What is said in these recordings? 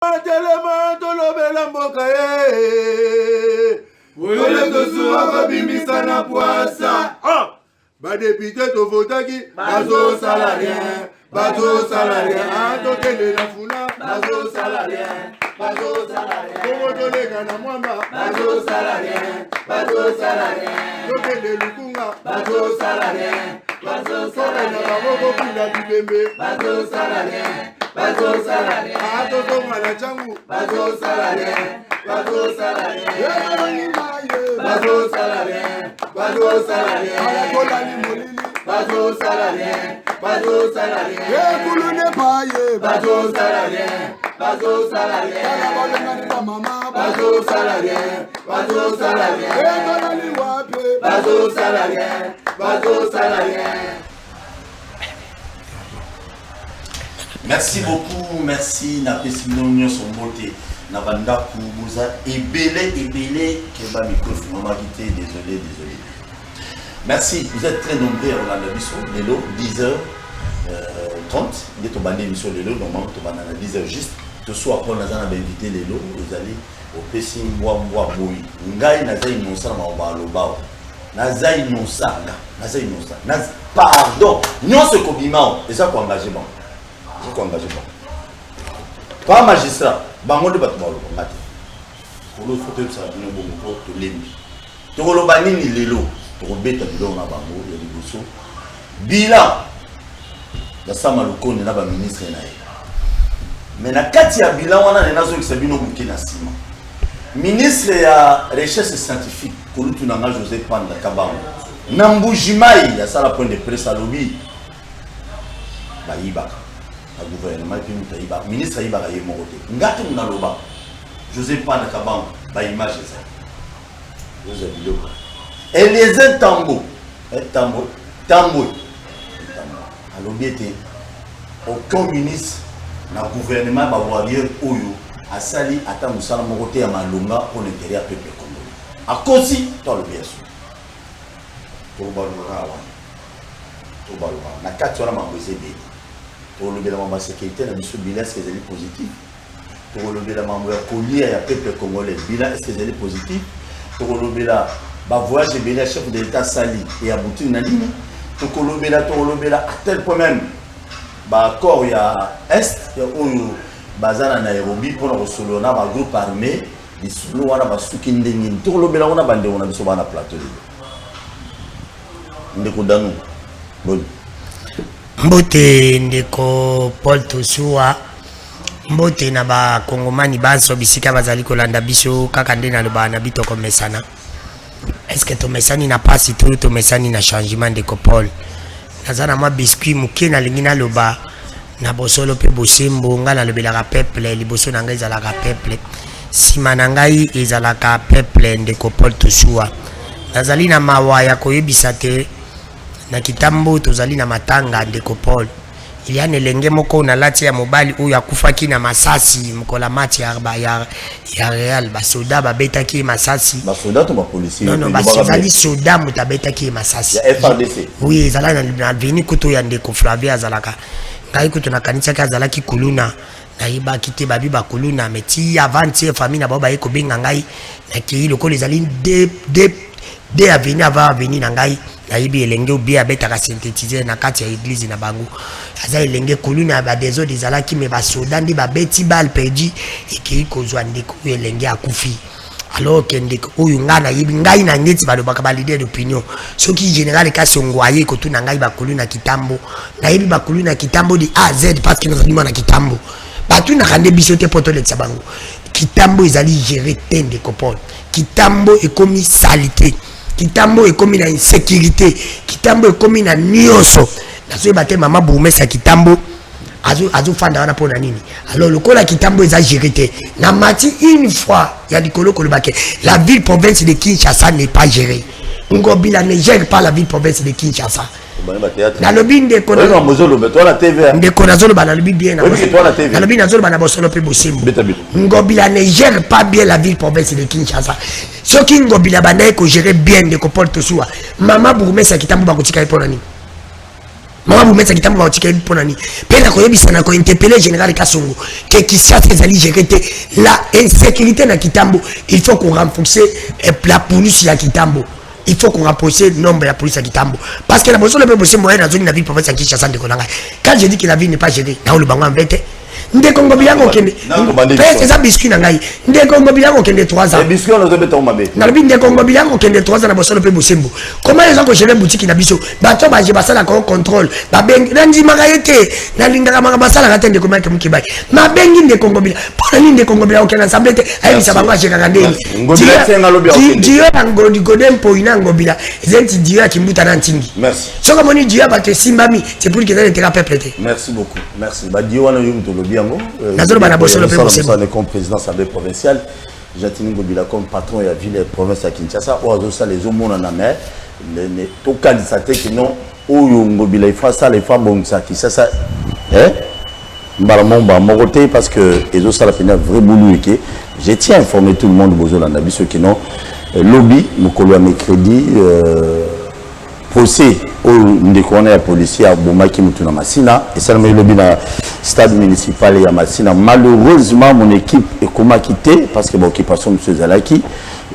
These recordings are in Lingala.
Telema tolobela mboka ye. Oyole tosuwa babimisa na poasa. Ba député to votaki bazo salarien. Bazo salarien. Tokende na funa bazo salarien. Bazo salarien. Komo tolega na mwamba bazo salarien. Bazo salarien. Tokende lukunga bazo salarien. Bazo salarien. Na baboko kula bibembe bazo salarien. Bazo salarien. Toto mala changu bazo salarien. Bazo salarien. Bazo salarien. Bazo salarien. Alakola ni molili bazo salarien. Bazo salarien. Kulune paye bazo salarien. Bazo salarien. Alabalengani na mama bazo salarien. Bazo salarien. Kola ni wape bazo salarien. Bazo salarien. Merci beaucoup, merci na Pessimilon son beauté. Na banda kubuza ebele keba microphone m'a quitté, désolé. Merci, vous êtes très nombreux à Rolanda Bisso, Lelo 10h30, il est au bandé émission Lelo, normalement au bandé à 10h juste. Ce soir après on a invité Lelo, vous allez au Pessim Mwa Boui. Ngai nazai nosa ma ba nazai nosa. Pardon, non ce kobimao, et ça quoi engagement. Pas magistrat, bango de batuma lo ngati. Kolo foto ça bino bongo to lembi. To kolo banini lelo, to beta bilo na bango ya liboso. Bila ya sama lokoni na ba ministre na ye. Mais na kati ya bila wana na zo kisabino mukina sima. Ministre ya recherche scientifique kolo tunanga José Panda Kabango. Na mbujimai ya sala point de presse à lobby. Ba yibaka. Le gouvernement et le ministre Aïba Gaye Moroté. Ngati Mnaloba, José Pan Kaban, ba image ça. Vous avez vu. Et les tambo. Alors bien aucun ministre na gouvernement ba warrior oyo a sali ata musala Moroté à Malonga pour l'intérieur peuple congolais. À cause toi le bien sûr. Tobalora. Na kati wana mambeze bé. Pour le bilan de la sécurité, la mission bilan est-ce que c'est positif? Pour le bilan de la collier à peuple congolais, bilan est-ce que c'est positif? Pour le bilan de voyage bilan chef de l'État Sali et abouti une ligne. Pour le bilan à tel point même, accord il y a est, il y a où bazana Nairobi pour le solo na groupe armé, les solo wana basuki ndengini. Pour le bilan on a bandé on a biso bana plateau. Ndeko danu. Bon. Mbote ndeko Paul Tosua mbote na ba kongomani baso bisika bazali kolanda biso kaka nde na loba na bito komesana. Est-ce que to mesani na pasi to mesani na changement ndeko Paul nazana mwa biscuit muke na lingina loba na bosolo pe bosembo nga na lobela ka peuple liboso na ngai ezala ka peuple sima na ngai ezala ka peuple ndeko Paul Tosua nazali na mawa ya koyebisa te na kitambo tozali na matanga ndeko Paul il y a nelenge moko na lati ya mobali oyo akufaki na masasi mkola mati ya real ba soda ba betaki masasi ba soda to ba policier non ba sizali soda mutabetaki masasi ya FRDC oui zala na vini kuto ya ndeko Flavia zalaka ngai kuto na kanisa ka zalaki kuluna na iba kite babi ba kuluna meti avant famille na baba eko benga ngai na ki lokolo zali de avenir avant avenir na ngai naibi elenge obi abetaka synthétiser na kati ya église na bango aza elenge koluna ba dezo dizalaki me ba soda ndi ba beti bal perdi ekiri kozwa ndeko elenge akufi alors que ndeko oyo ngana yibi ngai na ngeti balo bakaba leader d'opinion soki général Kasongwaye ko tuna ngai ba koluna kitambo naibi ba koluna kitambo di A Z parce que nous avons na kitambo batu na kande bisote poto le tsabango kitambo ezali gérer tende kopol kitambo ekomi salité kitambo ekomi na insécurité kitambo ekomi na nyoso nazo bate mama bourmesa kitambo azo fanda wana pona nini alors lokola kitambo eza géré na mati une fois ya dikolo kolobake la ville province de Kinshasa n'est pas gérée Ngobila ne gère pas la ville province de Kinshasa na lobi ndeko na mozolo beto la TV ndeko na zolo bana lobi bien na lobi na zolo bana bosolo pe bosimbo Ngobila ne gère pas bien la ville province de Kinshasa soki Ngobila bana ko gérer bien ndeko Paul Tosua mama bourmesa kitambo bakotika ipona nini Maman vous mettre kitambo ba tika pour nani. Pena ko yebisa na ko interpeller général Kasongo que qui ça c'est ali gérer la insécurité na kitambo, il faut qu'on renforce la police ya kitambo. Il faut qu'on rapproche le nombre de la police à Kitambo. Parce que la personne ne peut pas moyen dans une ville province à Kinshasa de Konanga. Quand je dis que la ville n'est pas gérée, dans le bango en vérité. Ndé Congo bilango kende. C'est ça biscuit nangai. Ndé Congo bilango kende 3 ans. Les biscuits on doit mettre mabe. Na bi Ndé Congo bilango kende 3 ans na bosso le pe bosembo. Comment les gens que gérer boutique na biso? Bato ba je basala ko contrôle. Ba bengi nandi magayete. Na linga manga basala na tende comment que mukibai. Ma bengi Ndé Congo bilango. Pour la Ndé Congo bilango kende ensemble te ayi sa bango je kangandeni. Dieu ngo di godem po inango bila. Zenti Dieu kimbuta na ntingi. Merci. Soko moni Dieu ba te simbami, c'est pour que ça ne peuple te. Merci beaucoup. Merci. Ba Dieu wana yum to lobi. Comme président de l'Assemblée provinciale, Jatini Ngobila comme patron de la ville et province à Kinshasa, ou ça les hommes en mer, tout candidat qui non, ou Ngobila il faut ça les femmes bon ça qui ça, hein? Mon côté parce que les autres ça la peine vrai boulot et je tiens à informer tout le monde besoin d'en avis ceux qui non lobby mon collègue mercredi procès au ndekona ya policier à Bomaki Mutuna Massina et ça le lobby na stade municipal ya Massina. Malheureusement mon équipe est comment quitter parce que mon occupation monsieur Zalaki,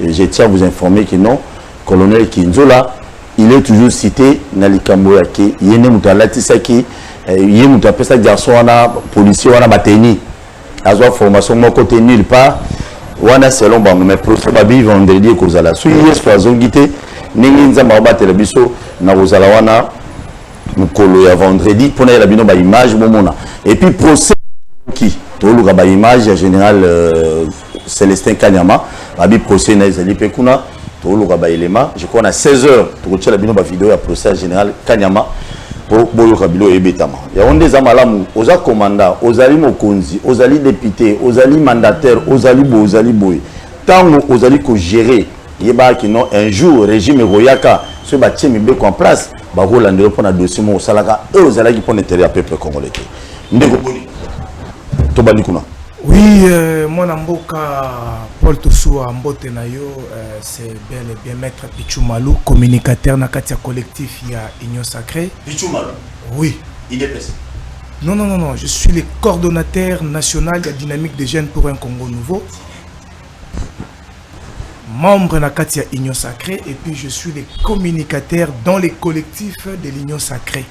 je tiens à vous informer que non colonel Kinzola il est toujours cité na likambo yake yene mutalati saki yé mutapesa garçon wana policier wana bateni azwa formation moko te nulle part wana selon bango mais procès babi vendredi ko zala so yes ko azongite ningi nzamba batela biso na kozala wana mukolo ya vendredi pona ya bino ba image bomona et puis procès qui toluka ba image ya général Célestin Kanyama babi procès na ezali pe kuna toluka ba élément je crois na 16h tokotia bino ba vidéo ya procès général Kanyama pour boyoka bilo ebetama ya onde za malamu oza commandant ozali mokonzi ozali député ozali mandataire ozali boy tango ozali ko gérer yeba ki non un jour régime royaka ce bâti mibeko en place ba rolandero pour na dossier mo salaka et ozala ki pour intérêt peuple congolais ndeko boni to bani kuna. Oui, mon amboka Paul Toussoua Mbote Nayo, c'est bel et bien Maître Pichoumalou, communicateur na katia collectif il y a Union Sacrée. Pichoumalou. Oui. Il est passé. Non, je suis le coordonnateur national de la dynamique des jeunes pour un Congo nouveau. Membre na katia Union Sacrée et puis je suis le communicateur dans les collectifs de l'Union Sacrée.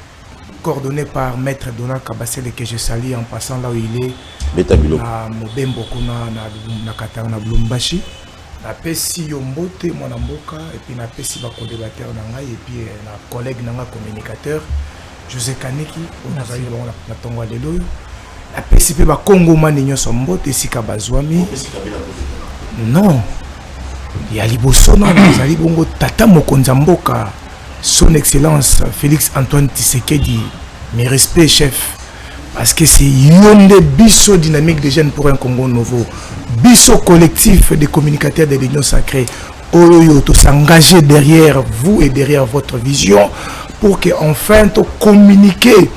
Coordonné par Maître Donald Kabassele que je salue en passant là où il est. Betabilo. Na Mobembo kuna na Katana na Blumbashi. Na pesi Yombote mon amboka et puis na pesi ba co-débatteur na et puis na collègue na communicateur José Kaneki on a eu na tongwa de loyo. Na pesi pe ba Congo maninyo sombote sika bazwami. Non. Ya liboso na zali bongo tata mokonza mboka. Son Excellence Félix Antoine Tshisekedi, mes respects chef, parce que c'est Yonde Bisso dynamique des jeunes pour un Congo nouveau, Bisso collectif des communicateurs de l'Union Sacrée, Oyoyo to s'engager derrière vous et derrière votre vision pour que enfin to communiquer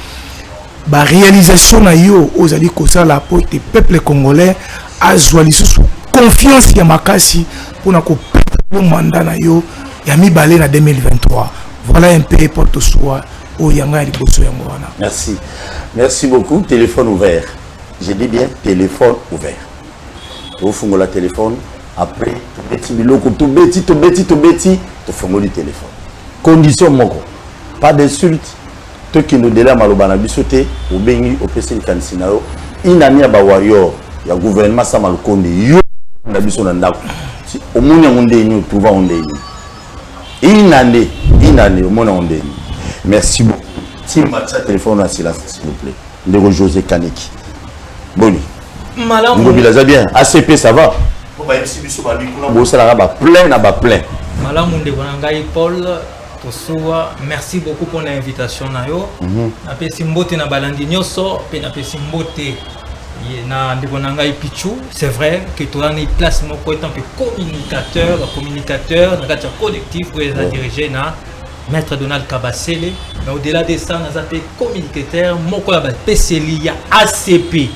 la réalisation na yo aux alliés la pour les peuples congolais à sous confiance ya makasi pour na ko mandat na yo ya mi balé na 2023. Voilà un peu pour tout soi. Merci. Merci beaucoup. Téléphone ouvert. Je dis bien téléphone ouvert. Au fond de la téléphone, après, tout bêti, tu fais le téléphone. Condition moko. Pas d'insulte. Toi qui nous délai malobana bisoté, au bengi, au PC Kansinao, inani aba warrior, ya gouvernement sa malkonde, yo na biso na ndako. Si au monde onde ni trouva onde ni. Inane au monde onde. Merci beaucoup. Si vous avez téléphone en silence, s'il vous plaît. Ndeko José Kaneki. Boni. Malam. Ngobila za bien. ACP ça va. Bon ça là bas plein na bas plein. Malam ndeko ngai Paul Toussoua, merci beaucoup pour l'invitation na yo. Na pesi mbote na balandi nyoso, pe na pesi mbote na ndeko ngai Pichou. C'est vrai que tu as une place moko étant que communicateur na katia collectif pour les diriger na Maître Donald Kabassele, mais au-delà de ça, nous avons communicateur, moko ya PCLI, ya ACP.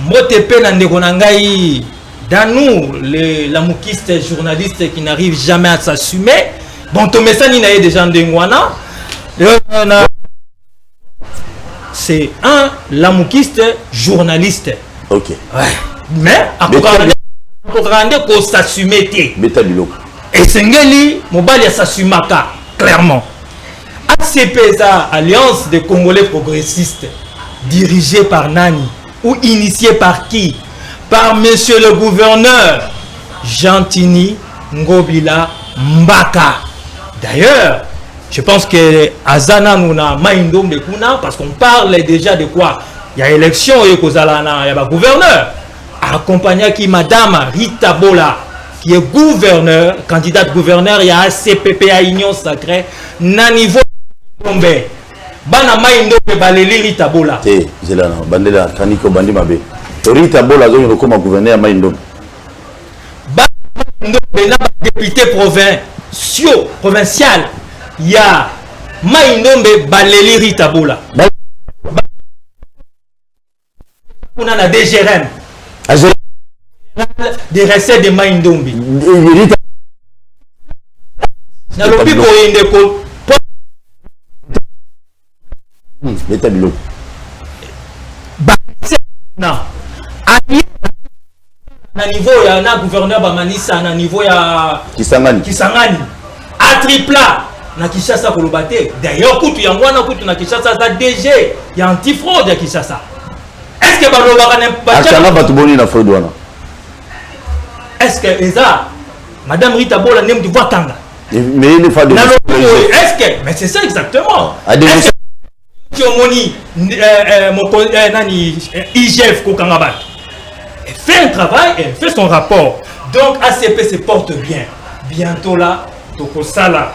Motepe Nandegonangai, dans nous, la moukiste journaliste qui n'arrive jamais à s'assumer. Bon, ton message, il y a déjà Ndengwana. c'est un lamoukiste journaliste. Ok. Ouais. Mais à ko s'assumer té. Beta biloko. Et Sengeli mobali s'assumaka clairement. ACP ça Alliance des Congolais progressistes dirigée par Nani ou initiée par qui? Par monsieur le gouverneur Jean-Tini Ngobila Mbaka. D'ailleurs, je pense que Azana nous na maindom de kuna parce qu'on parle déjà de quoi? Il y a élection et kozalana, il y a gouverneur accompagné qui madame Rita Bola qui est gouverneur, candidate gouverneur, il y a ACPP à Union Sacrée na niveau tombé. Bana maindo pe baleli Rita Bola. Té, zelana bandela kaniko bandi mabe. Rita Bola zo yoko ma gouverneur maindo. Bana maindo député provincial, il y a Maindombe Baleli Rita Bola. On a la DGRM. Des recettes de Maindombe. Dans le pico indéco. Non. Na niveau ya na gouverneur Bamanisa na niveau ya Kisangani. A tripla na Kishasa kolobate. D'ailleurs kutu yangwana kutu na Kishasa za DG ya antifraude ya Kishasa. Est-ce que balobaka na fraude? Est-ce que Eza Madame Rita Bola n'aime de voir tanga? Mais il faut est-ce que mais c'est ça exactement. Tiomoni nani IGF Kokangabat. Elle fait un travail, elle fait son rapport. Donc ACP se porte bien. Bientôt là, Tokosala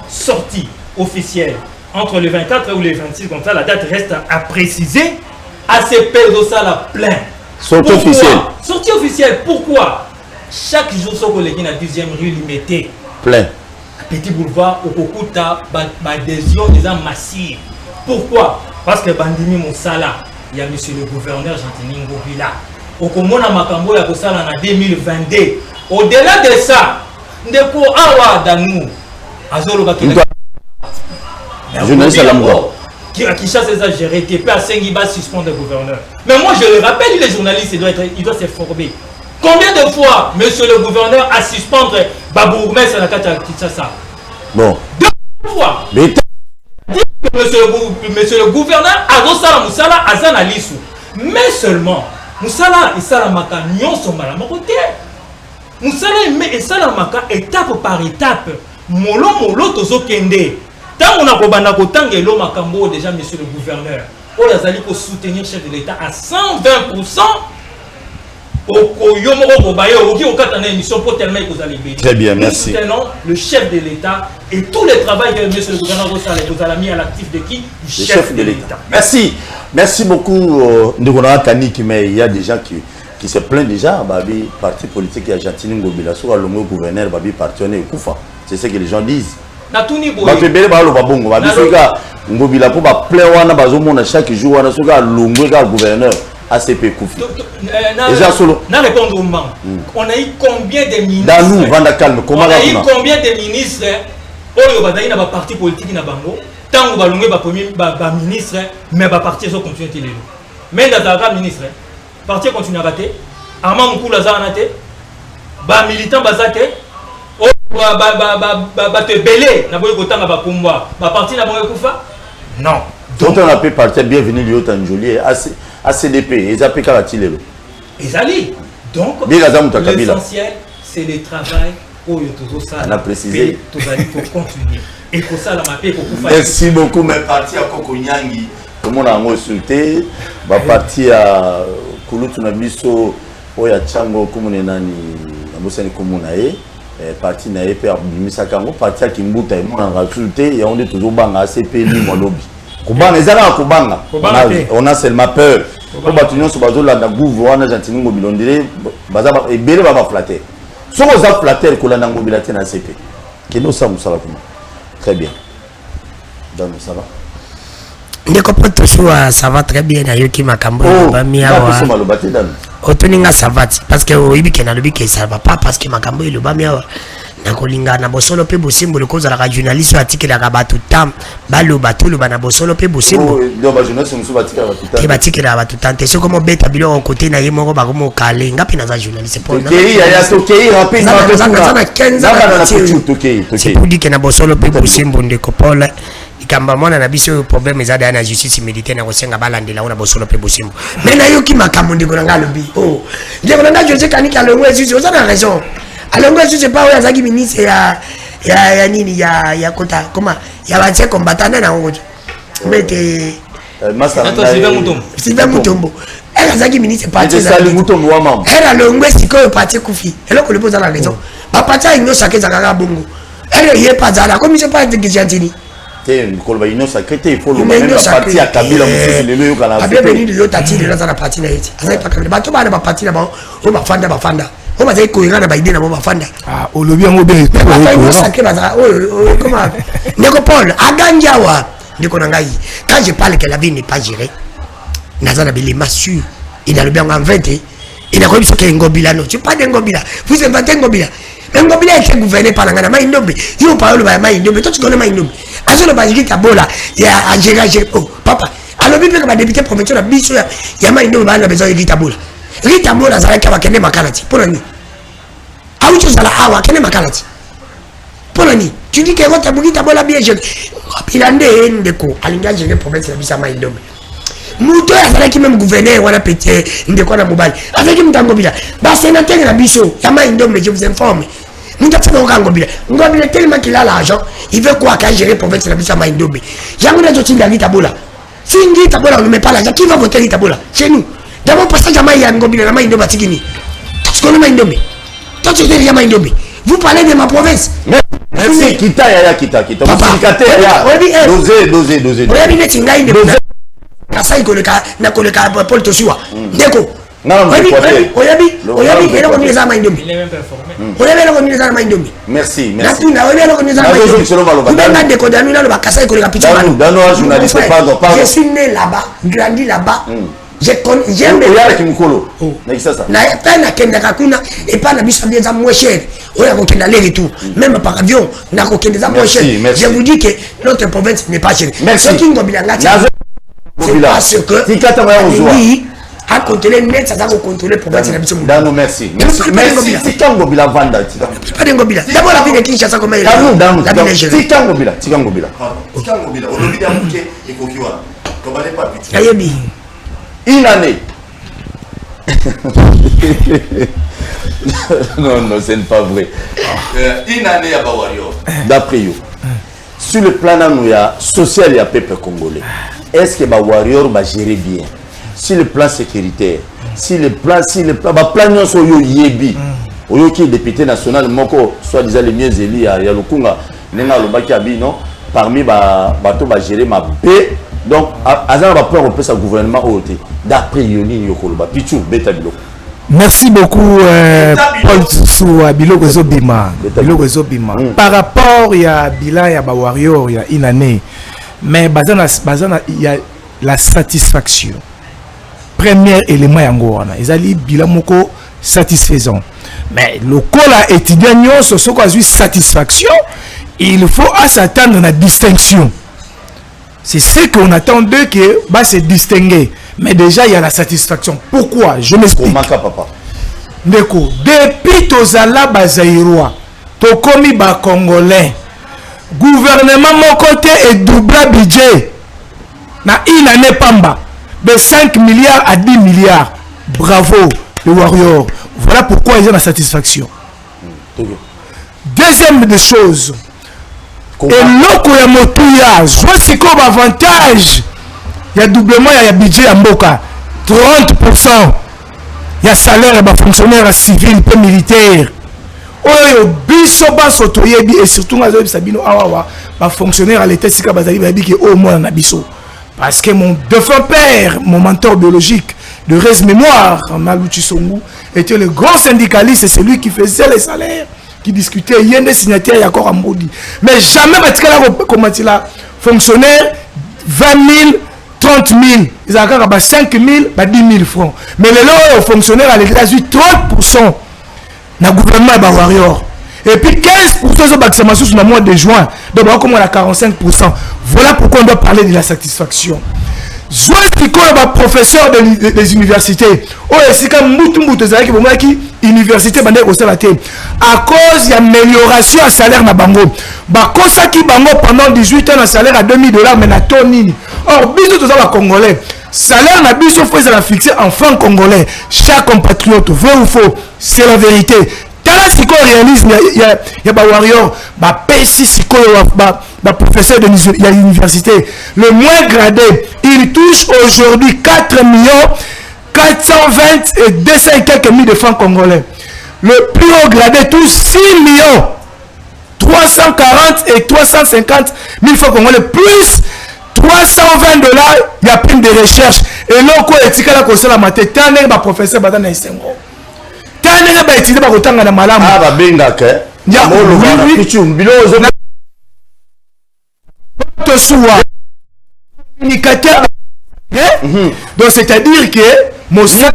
sortie officielle entre le 24 ou le 26 comme ça, la date reste à préciser. ACP Dosala plein. Sortie officielle. Sortie officielle. Pourquoi? Chaque jour sur le la deuxième rue limitée. Plein. Petit boulevard au Kokuta, adhésion des gens massives. Pourquoi? Parce que Bandimi Moussala, il y a monsieur le gouverneur Jean-Tini Ngobila. Au Komona Makambo ya Kosala en 2022. Au-delà de ça, Ndeko Awa Danou, Azolo Bakina. Journaliste à l'amour. Qui chasse les agérés, TP à Sengiba suspend le gouverneur. Mais moi je le rappelle, les journalistes, il doit se former. Combien de fois monsieur le gouverneur a suspendu Babourmès à la Kinshasa? Bon. 2 fois. Mais monsieur le gouverneur Azosala Moussala Azana Lissou. Mais seulement, Moussala et Salamaka nyonso malamokote. Moussala et Salamaka étape par étape. Molo tozo kende. Tant on a kobanda kotanga elo makambo déjà monsieur le gouverneur. On a zali pour soutenir le chef de l'État à 120%. Très bien, merci. Nous soutenons le chef de l'État et tout le travail que M. le gouverneur vous a mis à l'actif de qui? Du chef de l'État. Merci. Merci beaucoup. Mais il y a des gens qui se plaignent déjà. Babi, parti politique, il y a Jean-Tini Ngobila, sur le gouverneur, Babi, partenaire, Koufa. C'est ce que les gens disent. Ngobila pour chaque jour, le gouverneur. ACP Koufi. Déjà solo. Répondre au moment. On a eu combien de ministres? Dans nous, Vanda Calme, comment on a eu combien de ministres? Oyo bataille na ba parti politique na bango. Tant ba longé ba premier ba ministre, mais ba parti so continuer télé. Mais dans un ministre, parti continue à rater. Armand Moukoula Zanate, ba militant bazate. Oh ba te belé na boyo kotanga ba kumba. Ba parti na bango kufa? Non. Donc on a pu partir bienvenue Lio Tanjoli ACDP et APK Ratilelo. Ezali. Donc l'essentiel c'est le travail où on a précisé. Pour continuer. Et pour ça la mapé pour faire. Merci beaucoup mes partis à Kokonyangi. Tout le monde a consulté. Ba parti à Kulutuna Biso Oya Chango komune nani Ambosani komunae. Parti na EP à Bimisaka ngo parti à Kimbuta et on a consulté et on est toujours banga ACP ni molobi. Kubanga ezala kubanga on a seulement peur ko batunyo so bazola na gouvernement Jean-Tini Ngobila ndire baza ebele ba flatter so ko za flatter ko la na Ngobila tena CP keno sa musala kuma très bien donc ça va ndeko poto choa ça va très bien na yoki makambo ba miawa otoninga ça va parce que oyibi kena lobi ke ça va pas parce que makambo lo ba miawa na kolinga na bosolo pe bosembo le cause la journaliste atikelaka bato tam baloba toloba na bosolo pe bosembo te batikela bato tante soki mobeta biloko kote na ye moko bakomokale nga mpe naza journaliste c'est pour dire que na bosolo pe bosembo ndeko Paul ikamba mwana na biso problème eza daya na justice militaire na kosenga balandela ona bosolo pe bosembo mais nayoki makambo ndeko na nga lobi ndeko na nga José Kaniki alongo esusi oza na raison alongo esusi pa oyo azalaki ministre ya nini ya kota koma ya batie combattant na ngo mete Sylvain Mutombo elle azalaki ministre parti elle alongo sikoyo parti kufi eloko lepo za na raison ba parti inyo sakeza kaka bongo elle yé pas za la commission pas de gentini Kolba ino secrétaire il faut le même parti à Kabila mususu lelo yo kana abia beni de yotati de na parti na yeti azai pa Kabila bato bana ba parti na ba o ba fanda o ba zai ko ngana ba ide na ba fanda olobi ngo be ko sake ba za comment Ndeko Paul aganjawa ndiko na ngai quand je parle que la vie n'est pas gérée nazana bele massue il a le bien en 20 il a comme ce que ngobila no tu pas de ngobila vous inventez ngobila ngobila est gouverné par la ngana maindombe yo parole ba maindombe toi tu connais maindombe azolo ba ngita bola ya angera oh papa alors bipe ka ba député provincial na biso ya maindombe ba na besoin ngita bola za ka ba kene makalati pour ni aucho za la awa kene makalati pour ni tu dis que ngota ngita bola bien je bilande ndeko alinga ngere provincial na bisa maindombe muto azalaki même gouverneur wana pété ndeko na mobali azalaki mutango bila ba sénateur na biso ya maindombe je vous informe muta tsana ngobila tellement qu'il a l'argent il veut quoi qu'à gérer province na biso maindombe yango na jotinga ngitabola si ngitabola on ne met pas l'argent qui va voter ngitabola chez nous d'abord passage à ya ngobila na maindombe tikini tu connais maindombe toi tu dis ya maindombe vous parlez de ma province merci kita dosé oyabi neti ngai nde kasai koleka na koleka Paul Tosua ndeko oyabi eloko nini eza maindombe oyabi eloko nini eza na maindombe merci natuna oyabi eloko nini eza na maindombe kubenga ndeko danu nalo bakasai koleka picha je suis né là-bas grandi là-bas j'aime na pe nakendaka kuna epa na biso bien za moins cher oya kokenda aller et tout même par avion na kokenda za moins cher je vous dis que notre province n'est pas chère ce qui ngobila ngati c'est parce que oui à contrôler net ça va contrôler province na biso Dano merci tikango bila vanda tikango bila d'abord la ville de Kinshasa comme elle tikango bila olobida muke ekokiwa tobale pas pitu ayebi une année non ce n'est pas vrai une année à Bawario d'après you sur le plan social il y a peuple congolais est-ce que Bawario va gérer bien sur le plan sécuritaire si le plan plan so yo yebi oyo qui député national moko soit disant les mieux élus ya Lukunga nenga lobaki abino parmi bato ba gérer ma paix donc azana ba peur au sa gouvernement oté d'après yoni yokoloba pichu beta biloko. Merci beaucoup Paul Tsou biloko ezobima par rapport ya bilan ya ba warrior ya une année mais bazana il y a la satisfaction premier élément yango wana ezali bilan moko satisfaisant mais le cola étudiant nyonso soko azui satisfaction il faut s'attendre à la distinction. C'est ce qu'on attend d'eux que bah se distinguer. Mais déjà il y a la satisfaction. Pourquoi? Je m'explique. Ndeko, depuis tozala bazaïrois, tokomi ba congolais. Gouvernement mon côté est double budget. Na une année pamba de 5 milliards à 10 milliards. Bravo le warrior. Voilà pourquoi ils ont la satisfaction. Deuxième des choses. Et l'autre ya motuya, soit si comme avantage, il y a doublement il y a budget à Mboka, 30%. Il y a salaire à fonctionnaire civil et militaire. Oh biso baso toyebi et surtout ngazo sabino awawa ba fonctionnaire à l'état sika bazali babi ki au moins na biso. Parce que mon défunt père, mon mentor biologique de res mémoire, Maluchi Songu, était le grand syndicaliste, c'est celui qui faisait les salaires. Qui discutait, il y a des signataires, il y a encore un maudit. Mais jamais, comment il a fonctionnaire, 20 000, 30 000, ils ont encore 5 000, 10 000 francs. Mais les fonctionnaires à l'État, 30% dans le gouvernement de Warrior. Et puis 15% de vaccination sur le mois de juin. Donc, on a 45%. Voilà pourquoi on doit parler de la satisfaction. Soit ce qu'on professeur des universités. Oh, c'est comme université à cause de l'amélioration à salaire na bango. Bakosa ki bango pendant 18 ans un salaire à $2,000 mais na tonini. Or, biso tous les Congolais. Salaire na biso faut la fixer en francs congolais. Chaque compatriote, vrai ou faux, c'est la vérité. Tant si qu'on réalise, il y a ba warrior, ba pesi si qu'on ba professeur de l'université, le moins gradé, il touche aujourd'hui 4 420 et 200 et quelques mille de francs congolais. Le plus haut gradé touche 6 340 et 350 000 francs congolais, plus $320, il y a prime de recherche. Et là, quoi est-ce qu'il y a la matière? Tant que professeur Badana Isengo. Tant que étudié par autant de malam. Ah, bah, benga, que. Il y a communicateur. Donc, c'est-à-dire que Moussa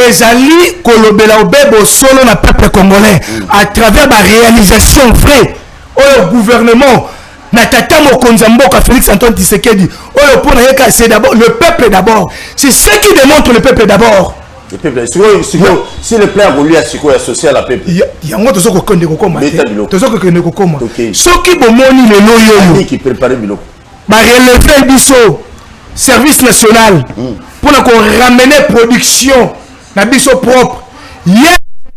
ezali kolobela obebo solo na peuple congolais à travers la réalisation vraie au gouvernement na tata mokonzi mboka Félix Antoine Tshisekedi oyo pona yeka c'est d'abord le peuple d'abord. C'est ce qui démontre le peuple d'abord. Le peuple si le plan voulu à associé à la peuple. Yango tozo ko konde ko koma. Tozo ko konde ko koma. Soki bomoni le loyo qui préparer biloko. Ba relever biso service national pour ramener production na biso propre. Hier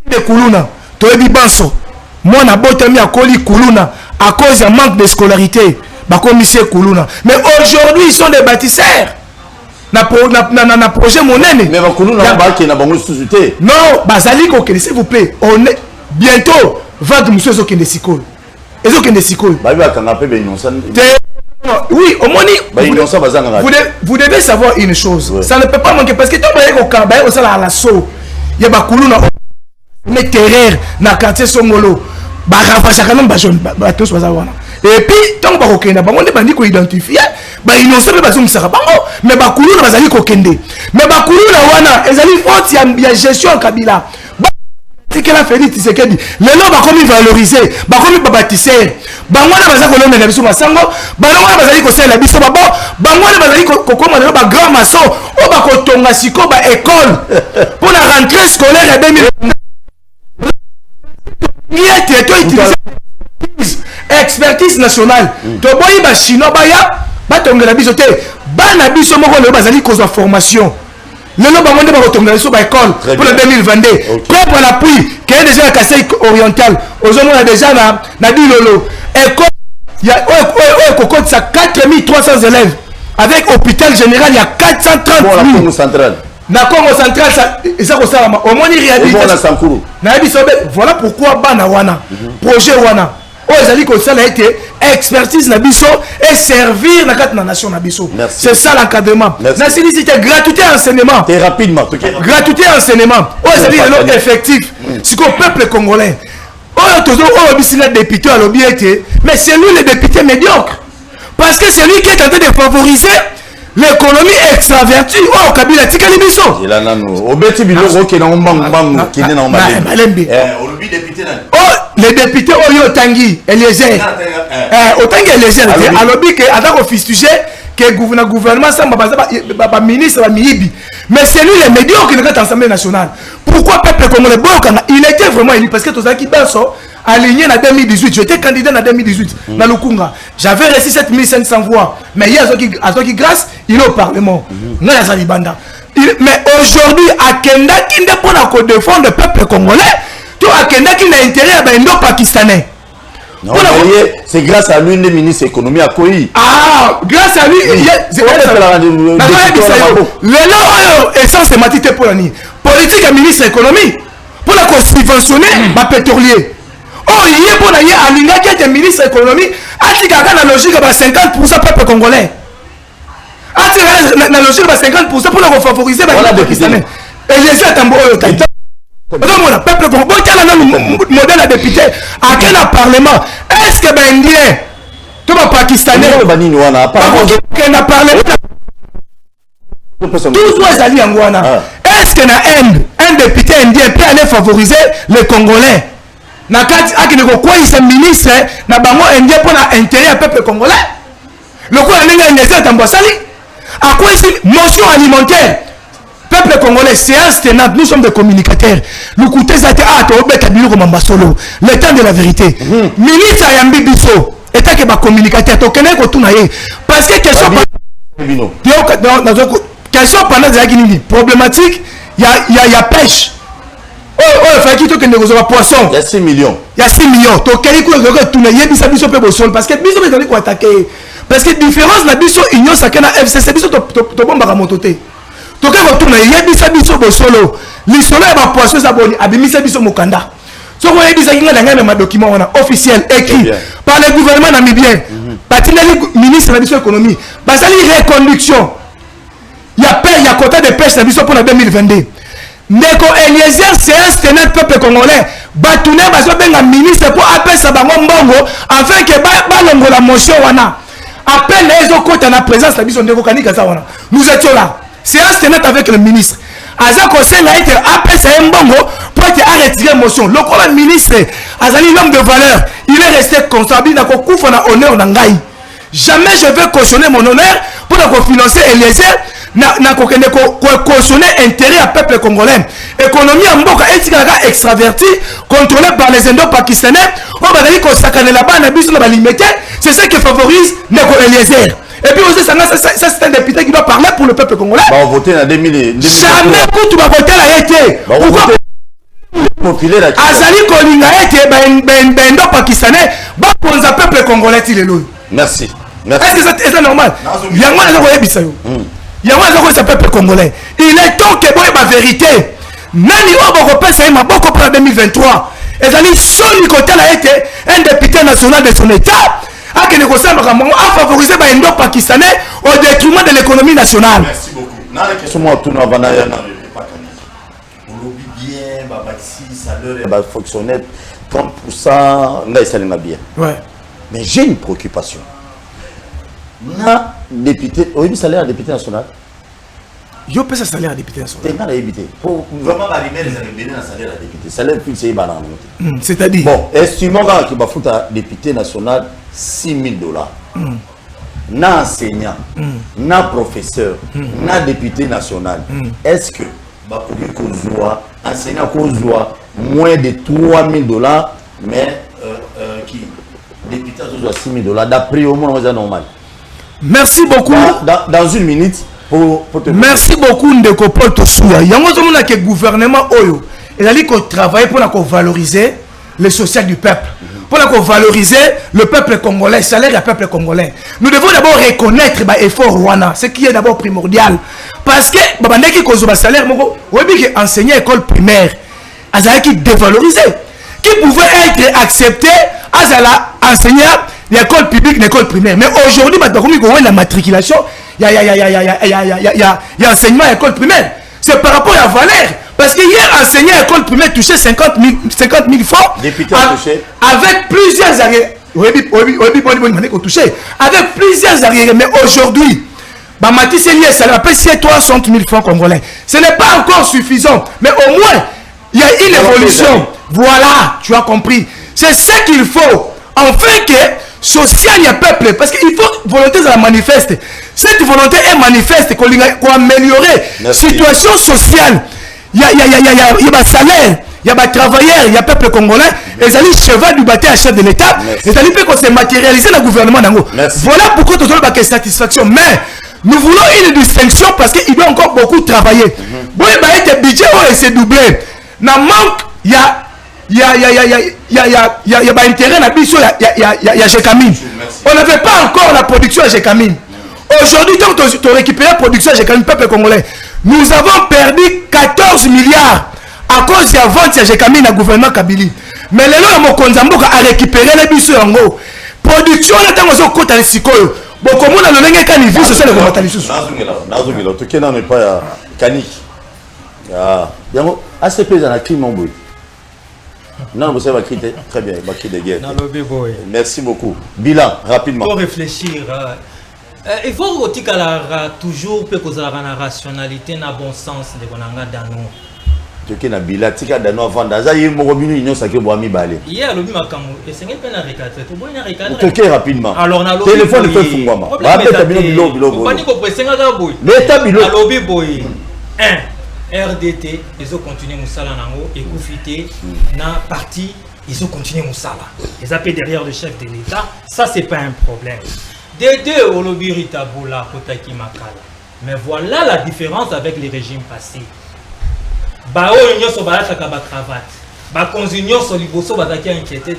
de Kuluna, toyebi banso. Moi na botami akoli Kuluna à cause d'un manque de scolarité. Ba commissaire Kuluna. Mais aujourd'hui ils sont des bâtisseurs. Na projet monene. Mais ba Kuluna ba ki na bango société. Non, bazali ko s'il vous plaît. On est bientôt vague monsieur Zokende Sikol. Ezokende Sikol. Ba bi akanga pe be innocent. Oui, au moins, vous devez savoir une chose. Ouais. Ça ne peut pas manquer parce que tu as au Kaba, au Sala à l'assaut. Il y a beaucoup de terreur dans le quartier Songolo. Et puis, tant que vous avez des bandits qui identifient, ils n'ont pas besoin de ça. Mais beaucoup de gens qui ont mais beaucoup de gens qui ont gestion en Kabila. C'est qu'elle a fait dit c'est qu'elle dit les noms va comme valoriser va comme bâtisseur bangwana baza ko lomela biso masango bangwana bazali ko sala biso babo bangwana bazali ko koma na ba grand maçon o ba ko tonga siko ba école pour la rentrée scolaire ya 2000 niete to utiliser expertise nationale to boyi ba chinois ba ya ba tongela biso te bana biso moko le bazali ko formation. Le nom de ma retourne sur l'école pour le 2022. Comme à l'appui, qui est déjà à Kassai oriental, aux hommes on a déjà na dit lolo. École, il y a 4300 élèves. Avec hôpital général, il y a 430 000. La Congo centrale. La Congo centrale, ça au moins il réhabilite. Voilà pourquoi Bana Wana, projet Wana. Ça a été expertise nabiso et servir la nation nabiso. C'est ça l'encadrement. C'était gratuité enseignement. Et rapidement. Gratuité enseignement. C'est effectif. C'est qu'au peuple congolais. Député mais c'est lui le député médiocre. Parce que c'est lui qui est en train de favoriser l'économie extravertie. Oh, Kabila Tikali Biso. Il a au bêti biloko qui est dans le qui est dans le député. Oh, les députés Oyo Tangi, Eliezer. Otangi Eliezer, alors que attends fustigé que le gouvernement ça va ministre va miibi. Mais c'est lui le médiocre qui est dans l'Assemblée nationale. Pourquoi peuple congolais il était vraiment élu parce que tous qui basso aligné en 2018, j'étais candidat en 2018 dans Lukunga. J'avais reçu 7500 voix. Mais il y a qui grâce, il est au Parlement. Mais aujourd'hui, à Kenda qui n'est pas pour défendre le peuple congolais, tout à Kenda qui n'a intérêt à un pakistanais. Non, c'est grâce à lui le ministre de l'économie à Koyi. Ah, grâce à lui, c'est le essence matité pour l'année. Politique à ministre de l'économie pour la subventionner ma pétrolier. Oh, il y a pour aller à l'Inga qui est ministre de l'économie, à la logique à 50% peuple congolais. À la logique à 50% pour la favoriser les Pakistanais. Et les États le peuple congolais, le modèle à député, à quel parlement est-ce que ben indien, tout le Pakistanais, tous les alliés en Guana, est-ce que un député indien peut aller favoriser les Congolais? nakati akine ko quoi c'est ministre na bango indien pour na intérêt du peuple congolais. Le quoi ninga ngeza tambosali. À quoi c'est motion alimentaire. Peuple congolais, séance tenante, nous sommes des communicateurs. Nous coûtons ça à le temps de la vérité. Ministre Ayambi Bisso, et que ma communicateur, parce que question pendant des problématique, il y a pêche. Oh, il faut qu'il y ait poisson. Il y a 6 millions. Il y a 6 millions. Donc, il parce que Bisso est attaquer. Parce que différence, la Bisso, union, ça FCC, Bisso, tu bombe à monter. Donc, quand on a yebisa biso bosolo, l'isolo ya ba poisson ça boni, abimisa biso mokanda. So ko yebisa kinga na ngana ma document wana officiel écrit par le gouvernement namibien. Batineli ministre de l'économie, basali reconduction. Il y a quota de pêche na biso pour 2022. Ndeko Eliezer séance tenant peuple congolais, batune baso benga ministre pour appeler sa bango mbongo afin que ba longo la motion wana. Appel les autres na présence na biso ndeko kanika za wana. Nous étions là. Séance tenante avec le ministre. Azako Senga été appelé un bongo pour être arrêté motion. Le ministre, Azali l'homme de valeur, il est resté constant. Il n'a pas honneur n'angai. Jamais je vais cautionner mon honneur pour financer Eliezer. N'a cautionner intérêt à peuple congolais. Économie en Mboka est extraverti, contrôlé par les Indo-Pakistanais. On va dire qu'on s'accane là-bas, c'est ce qui favorise Neko Eliezer. Et puis aussi, ça c'est un député qui doit parler pour le peuple congolais. On va voter en 2000. Jamais que tu vas voter la été. Pourquoi Azali Kolinga été, ben pakistanais, bah pour le peuple congolais, il est loin. Merci. Est-ce que c'est normal? Il y a moi il y a moi le peuple congolais. Il est temps que moi ma vérité. Nani Obo Pesa ma beaucoup pour 2023. Azali Soli Kota a été un député national de son état. A favoriser les Indo-Pakistanais au détriment de l'économie nationale. Merci beaucoup. Dans la question, moi, tout le monde va bien, fonctionnaire 30%, bien. Ouais. Mais j'ai une préoccupation. Na député, oui, salaire député national. Yo paye salaire à député national. Pour vraiment arriver les salaire à député. Salaire fixé, c'est-à-dire. Bon, estimons qu'il va foutre un député national $6 000. Na enseignant, na professeur, na député national. Est-ce que enseignant moins de $3 000, mais qui député soit $6 000 d'après au moins c'est normal. Merci beaucoup. Dans une minute. Merci beaucoup Ndeko Paul Tosuya. Yango zomona que gouvernement oyo il a dit qu'on travaille pour valoriser le social du peuple. Pour valoriser le peuple congolais, le salaire du peuple congolais. Nous devons d'abord reconnaître l'effort Rwanda, ce qui est d'abord primordial. Parce que babandeki kozo ba salaire moko, oyebi que enseigner école primaire, azala qui dévalorisé, qui pouvait être accepté azala enseignant l'école publique, l'école primaire. Mais aujourd'hui, la matriculation, il y a enseignement à l'école primaire. C'est par rapport à la valeur. Parce que hier, enseigner à l'école primaire touchait 50 000 francs. Avec plusieurs arriérés. Avec plusieurs arriérés. Mais aujourd'hui, ça appelle 360 000 francs congolais. Ce n'est pas encore suffisant. Mais au moins, il y a une évolution. Voilà, tu as compris. C'est ce qu'il faut. Enfin que social il y a peuple parce qu'il faut volonté à la manifeste. Cette volonté est manifeste pour améliorer la situation sociale. Il y a salaire, il y a travailleurs, il y a peuple congolais. Et ça dit cheval du bâtiment à chef de l'État. Et ça dit qu'on s'est matérialisé dans le gouvernement. Voilà pourquoi nous avons une satisfaction. Mais nous voulons une distinction parce qu'il doit encore beaucoup travailler. Bon, le budget s'est doublé. Dans le manque, il y a intérêt à la Gécamine. On n'avait pas encore la production à Gécamine. Aujourd'hui, quand tu récupères la production à Gécamine, peuple congolais, nous avons perdu 14 milliards à cause de la vente à Gécamine à gouvernement Kabili. Mais les gens ont récupéré les bisous en haut. Production, on a aussi côté de Sikoyo. Bon, comme on a le même cas, il vit sur le matalisou. Nazungila, tu n'as pas Kanik. ACP dans la clim en bruit. Non, vous savez, très bien, de guerre. Merci beaucoup. Bilan, rapidement. Il faut réfléchir. Il faut aussi toujours que la rationalité n'a bon sens de dans nous. toke na bila tika dano avant daza ye moko bino union sacré boami balé hier lobi makambo et c'est ngel pena recadrer to boy na recadrer toke rapidement alors na lobi téléphone fait fungwama ba beta bino bilo bani ko presenga ga boy beta bilo na lobi boy 1 RDT ils ont continué musala nango et profiter na parti ils ont continué musala ils appellent derrière le chef de l'État ça c'est pas un problème des deux au lobi Ritabola Kotaki Makala mais voilà la différence avec les régimes passés ba o nyonso balaka ba cravate ba konzi nyonso liboso bazaki inquiété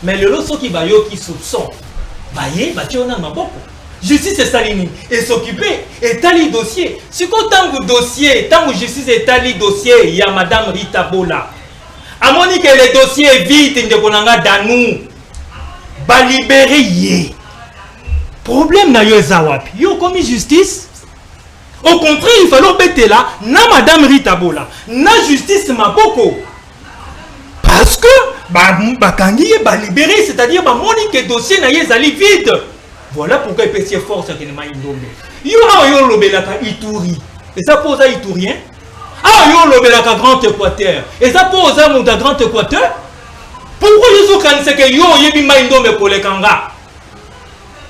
mais le lot soki ba yo ki soupçon ba ye ba tiona maboko justice salini et s'occuper et tali dossier siko tangu dossier tangu justice et tali dossier ya madame Ritabola amoni que le dossier est vide ndeko nanga danou ba libérer ye problème na yo zawapi yo commis justice. Au contraire, il fallait embêter là, na madame Ritabola, na justice maboko. Parce que, bakangi ba libéré, c'est-à-dire, monique dossier na yezali vide. Voilà pourquoi il peut se force à qu'il m'a indomé. Yo lobelaka Ituri. Et ça pose à Iturien. Yo lobelaka Grand Équateur. Et ça pose à mon Grand Équateur. Pourquoi je suis quand c'est que yo yebi ma indomé pour les kanga?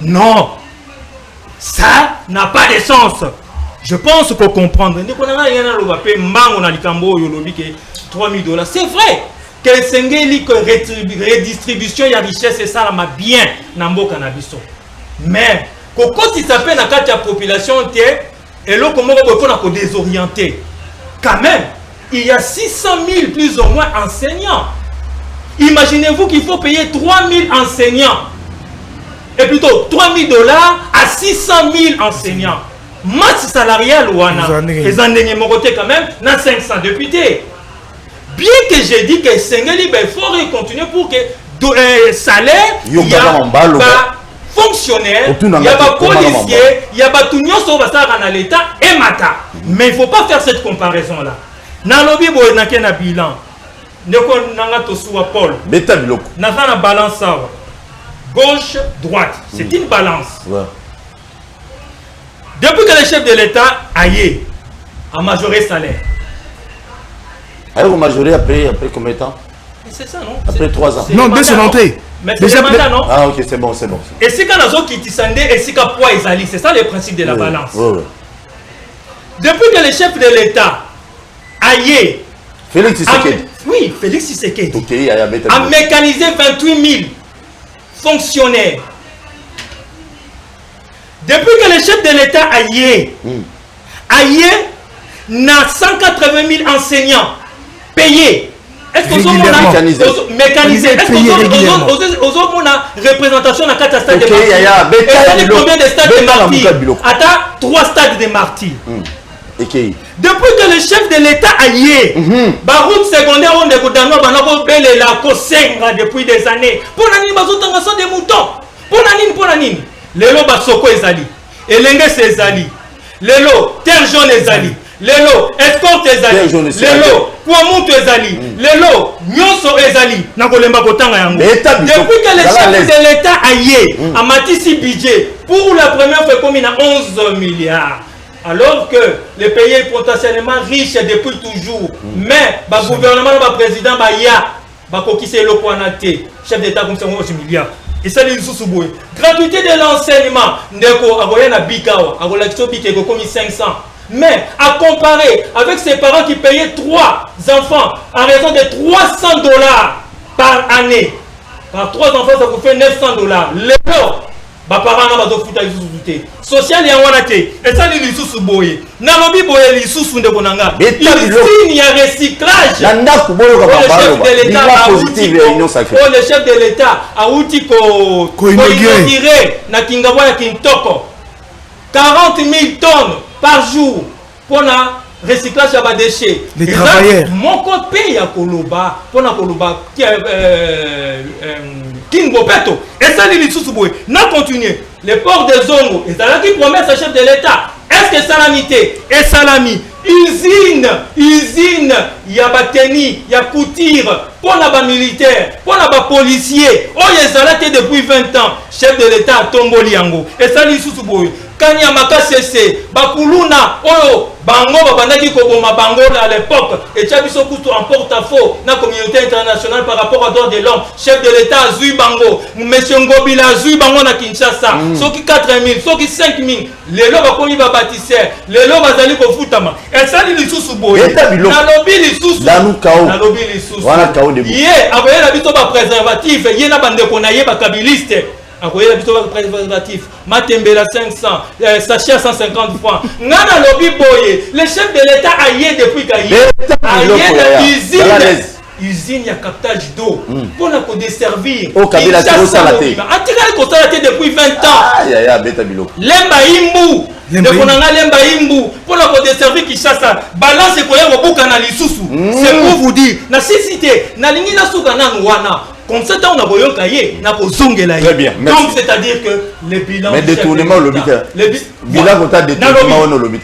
Non. Ça n'a pas de sens. Je pense qu'on comprend. $3 000. C'est vrai que c'est redistribution de la richesse, c'est ça la bien dans le cannabis. Mais quand il s'appelle la population, et là, comment on peut désorienter? Quand même, il y a 600 000 plus ou moins enseignants. Imaginez-vous qu'il faut payer 3 000 enseignants. Et plutôt $3 000 à 600 000 enseignants. Masse salariale ou les endénies côté quand même dans 500 députés. Bien que j'ai dit que Sengeli il faut continuer pour que salaire il y a fonctionnaire, il y a policier, il y a tout dans l'État et mata. Mais il ne faut pas faire cette comparaison là. Dans le lobby boy na bilan. Neko nanga to suwa Paul. Beta biloko. Na na balance gauche droite. C'est une balance. Ouais. Depuis que le chef de l'État aille a majoré salaire. Alors, vous majoré après combien de temps? C'est ça, non? Après 3 ans. Non, dès son entrée. Mais c'est le mandat, non? Ah, ok, c'est bon. Et si quand on a qui sandé et si quand poids ils c'est ça le principe de la balance. Ouais. Depuis que le chef de l'État aille. Félix Tshisekedi. Oui, Félix Tshisekedi. Ok, a mécanisé 28 000 fonctionnaires. Depuis que le chef de l'État aille, n'a 180 000 enseignants payés. Est-ce que vous avez mécanisé? Est-ce que vous avez une représentation dans 4 stades de martyrs? Et combien de stades de martyrs? Attends, 3 stades de martyrs. Depuis que le chef de l'État aille, la route secondaire, on est la depuis des années. Pour des moutons. Pour Lelo Basoko ezali, Elenge ezali, Lelo Terre jaune ezali, Lelo Escorte ezali, Lelo Kouamoutou ezali, Lelo Nyonso ezali, Nakolemba Kotanga yango. Depuis que le chef de l'État aille, a matisi budget pour la première fois comme il a 11 milliards. Alors que les pays est potentiellement riches depuis toujours, mais le gouvernement, le président, chef d'État comme ça 11 milliards. Et ça, les sous-bois. Gratuité de l'enseignement. Ndeko, Agoyana Bikawa, Agolakso Bikeko, comme 500. Mais à comparer avec ses parents qui payaient 3 enfants à raison de $300 par année. Par 3 enfants, ça vous fait $900. Les parents n'ont pas de foutu à sous-souté. Social et en et ça, les sous-bois. Nalobi boye les sous-souté Bonanga. Il signe un recyclage. Le chef de l'État a outil pour inaugurer na Kingawa Kintoko 40 000 tonnes par jour pour la recyclage à déchets. Les travailleurs. Mon code paye à Koloba pour la Koloba qui Kingopeto. Et ça, les sous-bois. N'a continué. Les ports des Zongo. Et ça, qui promet ce chef de l'État. Est-ce que Salamité et Salami, usine, il y a Bateni, il y a Couture, pour les militaires, pour les policiers, oh, il y a depuis 20 ans, chef de l'État à Tomboliango. Et ça, les sous-bois. Kanyamaka CC, Bakuluna, Oyo, Bango, Babandaki Koboma Bango à l'époque, et Tchabiso Koutou en porte-à-faux, dans la communauté internationale par rapport à droits de l'homme, chef de l'État, Zui Bango, Monsieur Ngobila, Zui Bango na Kinshasa, Soki 4000, Soki 5000, les lots Bakomi Babatisseur, les lots Bazali Kofutama, et ça, les sous boy, Nalobi les sous, Nalobi les sous, Yé, après la bito préservatif, Yé na bande konaye bakabiliste. Envoyez la vidéo préservatif, Matembela 500, sachet à 150 francs. Nana lobby boye, le chef de l'État a yé depuis qu'il a yé usine y a captage d'eau pour la desservir. Oh, Kabila Salaté. Antiral Kosalaté depuis 20 ans. Aïe aïe, beta bilo. Lemba Imbu. De Konanga Lemba Imbu pour la desservir Kinshasa. Balance quoi au boucan na lisusu. C'est pour vous dire, na cité, na lingi na soukana nouana. Comme ça, on a voyé qu'il n'a pas zongé là. Très bien. Donc, c'est-à-dire que les bilans. Mais détournement au lobby. Bilan qu'on a détournement au lobby.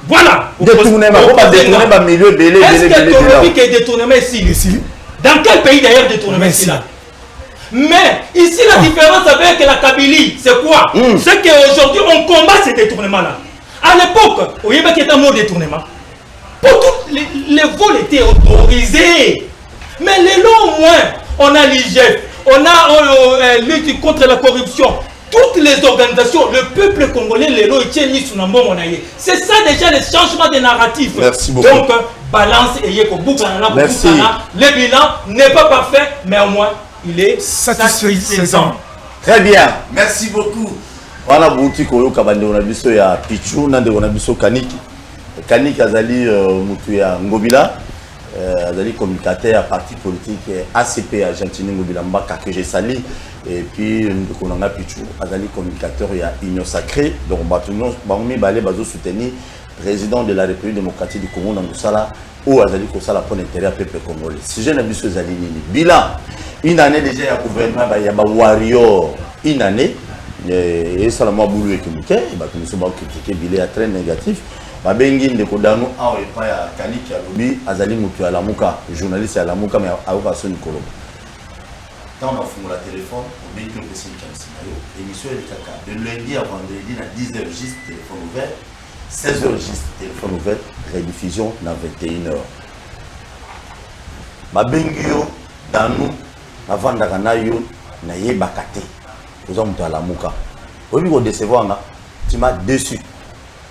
Voilà. Détournement, on va détourner un milieu belé. Est-ce que le lobby qui est détournement ici? Dans quel pays d'ailleurs détournement ici là? Mais ici, la différence avec la Kabylie, c'est quoi? C'est qu'aujourd'hui, on combat ces détournements-là. À l'époque, au Yéba qui est un mot détournement, pour tous les vols étaient autorisés. Mais les lois au moins, on a l'IGF, on a lutte contre la corruption. Toutes les organisations, le peuple congolais, les lois, c'est ça déjà le changement de narratif. Merci beaucoup. Donc, balance et merci. Le bilan n'est pas parfait, mais au moins, il est satisfaisant. Très bien, merci beaucoup. Voilà, Bouti Koyo Kabande, on a vu ça, il y a Pichou, on a vu ça, Kaniki. Kaniki Azali, Moutuya Ngobila. Azali communicateur à parti politique ACP Argentine Ngobilamba que j'ai sali et puis nous avons Pichou Azali communicateur il y a Union Sacrée donc Batunon Baoumi Balé Bazo soutenir président de la République démocratique du Congo dans Moussala ou Azali Kosala pour l'intérêt du peuple congolais. Si je n'ai vu ce Azali bilan une année déjà il y a gouvernement il y a warrior une année et ça l'a boulou et que nous sommes critiqués bilan très négatif. Babengi ndeko danu awa epa ya Kaniki alobi azali mutu ya Lamuka journaliste ya Lamuka mais aoka soni koloba tant on a fumé la téléphone on met que le signe yo émission de kaka de lundi à vendredi à 10h juste téléphone ouvert 16h juste téléphone ouvert rediffusion na 21h babengi yo danu avandaka na yo na yebaka te oza mutu ya Lamuka obi ko décevoir nga tu m'as déçu.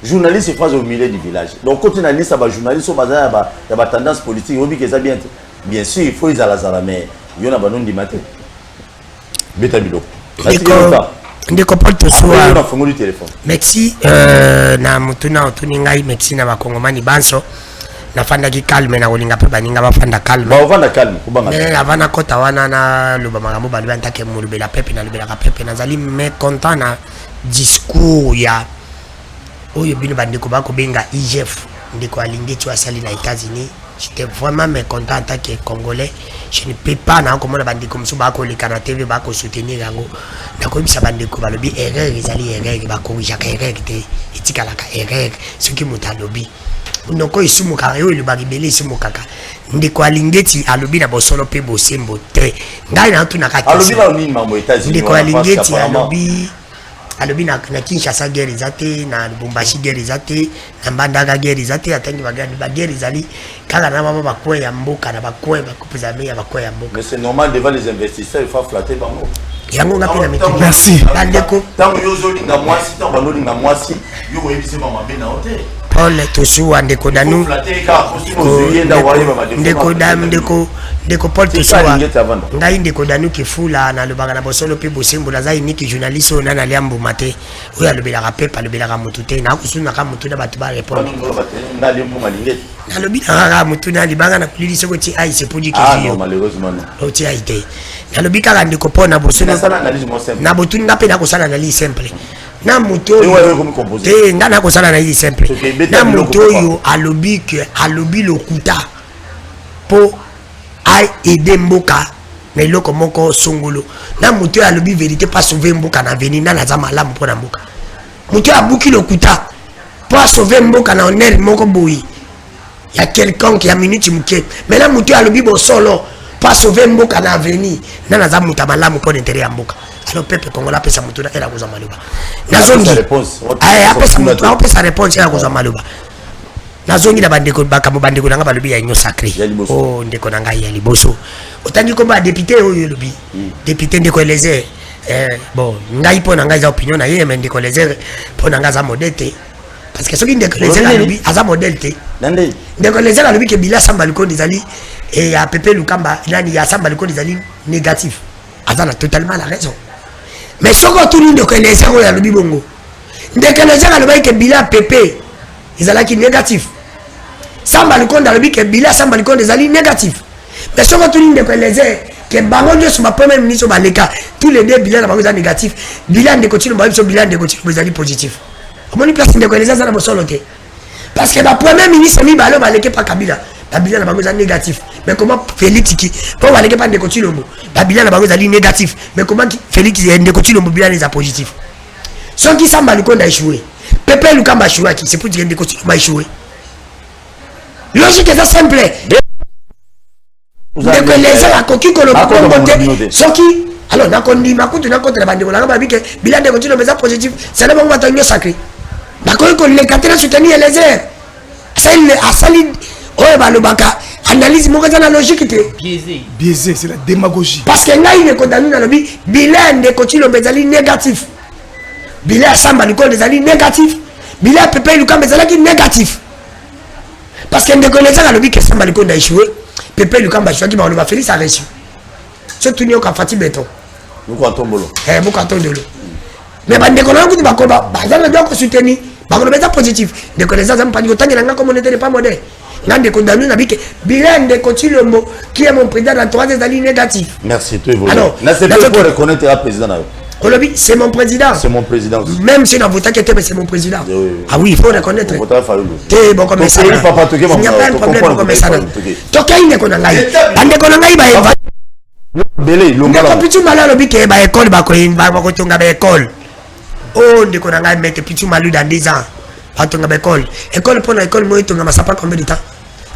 Journaliste phase au milieu du village. Donc quand on a dit ça, journaliste, il y a tendance politique. On dit que ça bien. Bien sûr, il faut les alazara, mais il y en a pas non du matin. Bétabilo. Ndeko porte soa. On a du téléphone. Merci na mutuna otuningai merci na bakongomani banso. Na fanda ki calme na olinga pe baninga ba fanda calme. Ba fanda calme kubanga. Mais avana kota wana na luba magambo ba lubanta ke mulube la pepe na lubela ka pepe na zali me content na discours ya oyo bino bandeko bako benga IGF ndeko alingeti wasali na États-Unis. J'étais vraiment mécontent en tant que Congolais. Je ne peux pas na komona bandeko mso bako le kana TV bako soutenir yango. Ndako bisa bandeko balobi erreur ezali erreur bako jaka erreur te etika la ka erreur ce qui mutalobi. Ndoko isumu kareo le baribele isumu kaka. Ndeko alingeti alobi na bosolo pe bosembo te. Ngai na tuna ka alobi na nini mambo États-Unis. Ndeko alingeti alobi alobi na Kinshasa guerre ezate na Lubumbashi guerre ezate na Mbandaka guerre ezate atangi bagani ba guerre ezali kala na mama bakwe ya mboka na bakwe bakupeza meya bakwe ya mboka. Mais c'est normal devant les investisseurs il faut flatter bango. Yango ngapi na meto. Merci. Bandeko. Tango yozo linga mwasi tango balo linga mwasi yo oyebise mama be na hotel. Paul Tosuwa ndeko danu. Ndeko Paul Tosuwa. Ngai ndeko danu kifula na lobaka na bosolo pe bosembo na zai niki journaliste ona na liambu mate. Oya lobela ka pepa lobela ka mutute na kusuna ka mutu na batu ba répondre. Na liambu malingeti. Na lobi na ka mutu na libanga na kulili soko ti ai se podi ki yo. Malheureusement. O ti ai te. Na lobi ka ndeko po na bosolo. Na botu ngape na kosala na li simple. Na muto te ngana ko sala na yi simple na muto yo alobi que alobi lokuta po ai aider mboka na iloko moko songolo na muto alobi vérité pas sauver mboka na venir na za malamu pour na mboka muto abuki lokuta pour sauver mboka na honneur moko boyi ya quelqu'un qui a minute muke mais na muto alobi bo solo pas sauver mboka na venir na za muta malamu pour intérêt ya mboka alors peuple congolais apesa moto na ela kozwa maloba Nazongi apesa réponse ya kozwa maloba nazongi na bandeko bakambo bandeko nanga balobi ya union sacré oh ndeko nanga ya liboso otangi komba député oyo lobi député ndeko Eliezer bon ngai po nanga za opinion na ye mais ndeko Eliezer po nanga za modèle parce que soki ndeko Eliezer alobi aza modèle te ndeko Eliezer alobi ke bila samba lukondi zali et ya Pepe Lukamba nani ya samba lukondi zali négatif azana totalement la raison mais soko tout ndeko Eliezer oyo alobi bongo ndeko Eliezer alobi ke bila Pepe izalaki négatif samba lukondi alobi ke bila samba lukondi zali négatif mais soko tout ndeko Eliezer que bango de sur ma premier ministre baleka tous les deux bilans na négatif bilan de continue ba bilan de continue bazali positif comment ni place ndeko Eliezer na mosolo te parce que ba premier ministre mi balo baleke pa Kabila ba bilan na bango za négatif mais comment Félix qui pour baleke pa ndeko Tshilombo ba bilan na bango za négatif mais comment Félix ndeko Tshilombo bilan est positif ceux qui samba lukonda échoué Pepe Lukamba échoué qui c'est pour dire ndeko Tshilombo échoué logique est simple ndeko Eliezer akoki koloba bongo te soki alors nakondima kutu nakontela bandeko nanga babike bilan ndeko Tshilombo eza positif sala bango bato union sacré nakoki koleka te na soutenir Eliezer asali oyo balobaka analyse moko eza na logique te biaisé c'est la démagogie parce que ngai ndeko Danu nalobi bilan ndeko Tshilombo ezali négatif bilan samba lukonde ezali négatif bilan Pepe Lukamba ezalaki négatif parce que ndeko Eliezer alobi ke samba lukonde a échoué Pepe Lukamba choaki ba oloba Félix a reçu surtout ni oka fati beton beaucoup atombolo beaucoup atondolo mais bandeko na kuti bakoba bazana donc soutenir bakoloba eza positif ndeko Eliezer za mpani kotangela nga comme on n'était pas modèle ngande condamné na bike bilan ndeko Tshilombo qui est mon président dans 3 années négatif merci toi évolué alors na c'est pour reconnaître le président na Olobi, c'est mon président. C'est mon président. Même si on a voté que c'est mon président. Oui. Ah oui, il faut reconnaître. T'es bon comme ça. Il n'y a pas un problème comme ça. Toka ine kona ngai. Bande kona ngai ba eva. Belé, longala. Ko pitu mala lobi ke ba école ba ko tonga ba école. Oh, ndeko na ngai mete pitu malu dans 10 ans. Ba tonga ba école. École pour na école moi tonga ma sapa combien de temps?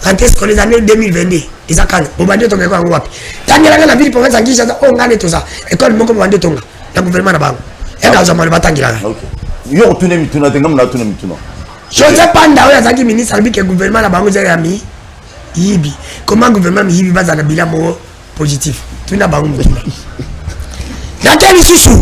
Rentrée scolaire années 2022. Ils akana. Bo bande tonga ko ngwapi. Tangela na ville province ngisha o ngane to ça. École moko bande tonga. Le gouvernement n'a pas. Et là, on va battre. Yo retourné mituna tenga mna retourné mituna. Joseph Panda oya zaki ministre albi ke gouvernement na bango zaya mi yibi. Comment gouvernement yibi baza na bilan mo positif. Tuna bango mituna. Natali susu.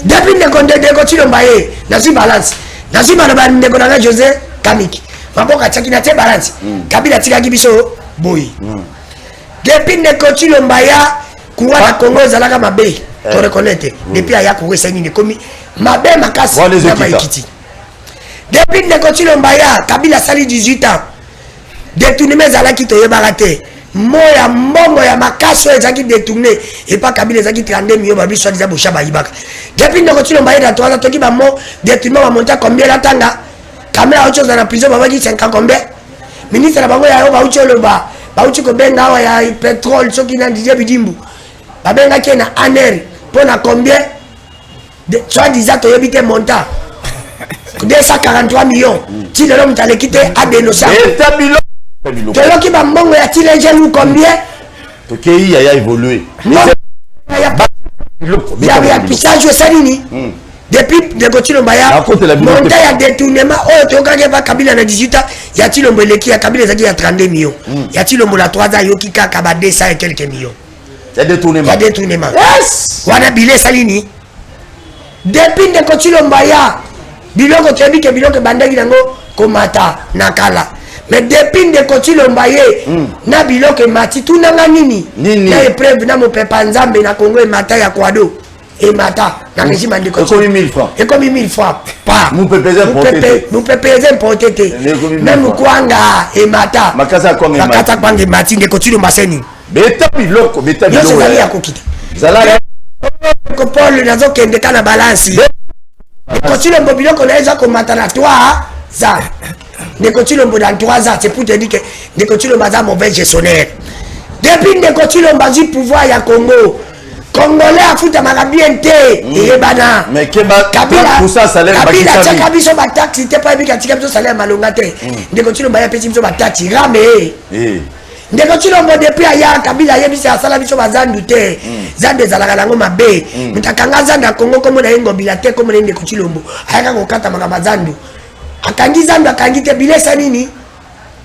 Depuis ndeko Tshilombo ye, na si balance. Na si bana ndeko na José Kamiki. Maboka tsaki na te balance. Kabila tika kibiso boy. Depuis ndeko Tshilombo ya kuwa na Congo zalaka mabe to reconnaître depuis aya Congo sani ne komi mabe makasi na maikiti depuis ndeko Tshilombo ya Kabila sali 18 ans détournement zalaki to yebaka te moya mbongo ya makaso ezaki détourné et pas Kabila ezaki 32 millions babi soit disant bocha ba yibaka depuis ndeko Tshilombo ya to toki ba mo détournement ba monta combien la tanga kamera autre chose dans la prison ba baki 50 combien ministre na bango ya yo ba uchi oloba ba uchi ko benga wa ya pétrole soki na Didier Bidimbu babenga ki na aner pour na combien de soit disant to yebite montant 243 millions ti lelo mutale kite a dénoncer to loki ba mbongo ya ti les jeunes combien to kei ya évolué ya pisage salini depuis ndeko Tshilombo ya montant ya détournement oyo to kake ba Kabila na 18 ans ya Tshilombo eleki ya Kabila zaki ya 32 millions ya Tshilombo la 3 ans yoki kaka ba 200 et quelques millions. Il y a détournement. Yes! Wana bile salini. Depuis ndeko Tshilombo ya biloko tebi ke biloko bandaki nango komata nakala. Mais depuis ndeko Tshilombo ye na biloko mati tunanga nini? Na épreuve na mopepa nzambe na Congo mata ya kwado. Et mata na régime ndeko Tshilombo. Ekomi 1000 francs. Ekomi 1000 francs. Pas. Nous pepeze importé. Même kwanga et mata. Makasa kwanga mati ndeko Tshilombo seni. Beta biloko ya kokita zala ko Paul nazo kende kana balance ko Tshilombo biloko na eza ko matana toi za ndeko Tshilombo dans 3 ans c'est pour te dire que ndeko Tshilombo za mauvais gestionnaire depuis ndeko Tshilombo zi pouvoir ya Congo Congolais afuta makabien te bana mais keba pour ça salaire Kabila tsaka biso ba taxi te pa bika tsika biso salaire malonga te ndeko Tshilombo ya pesi biso ba taxi rame ndeko Chilombo depuis aya Kabila yebisi asala biso bazandu te zande zalaka nango mabe mutakanga zanda Kongo komo na yengo bilate komo na ndeko Chilombo ayaka kokata maka bazandu akangi zandu akangi te bilesa nini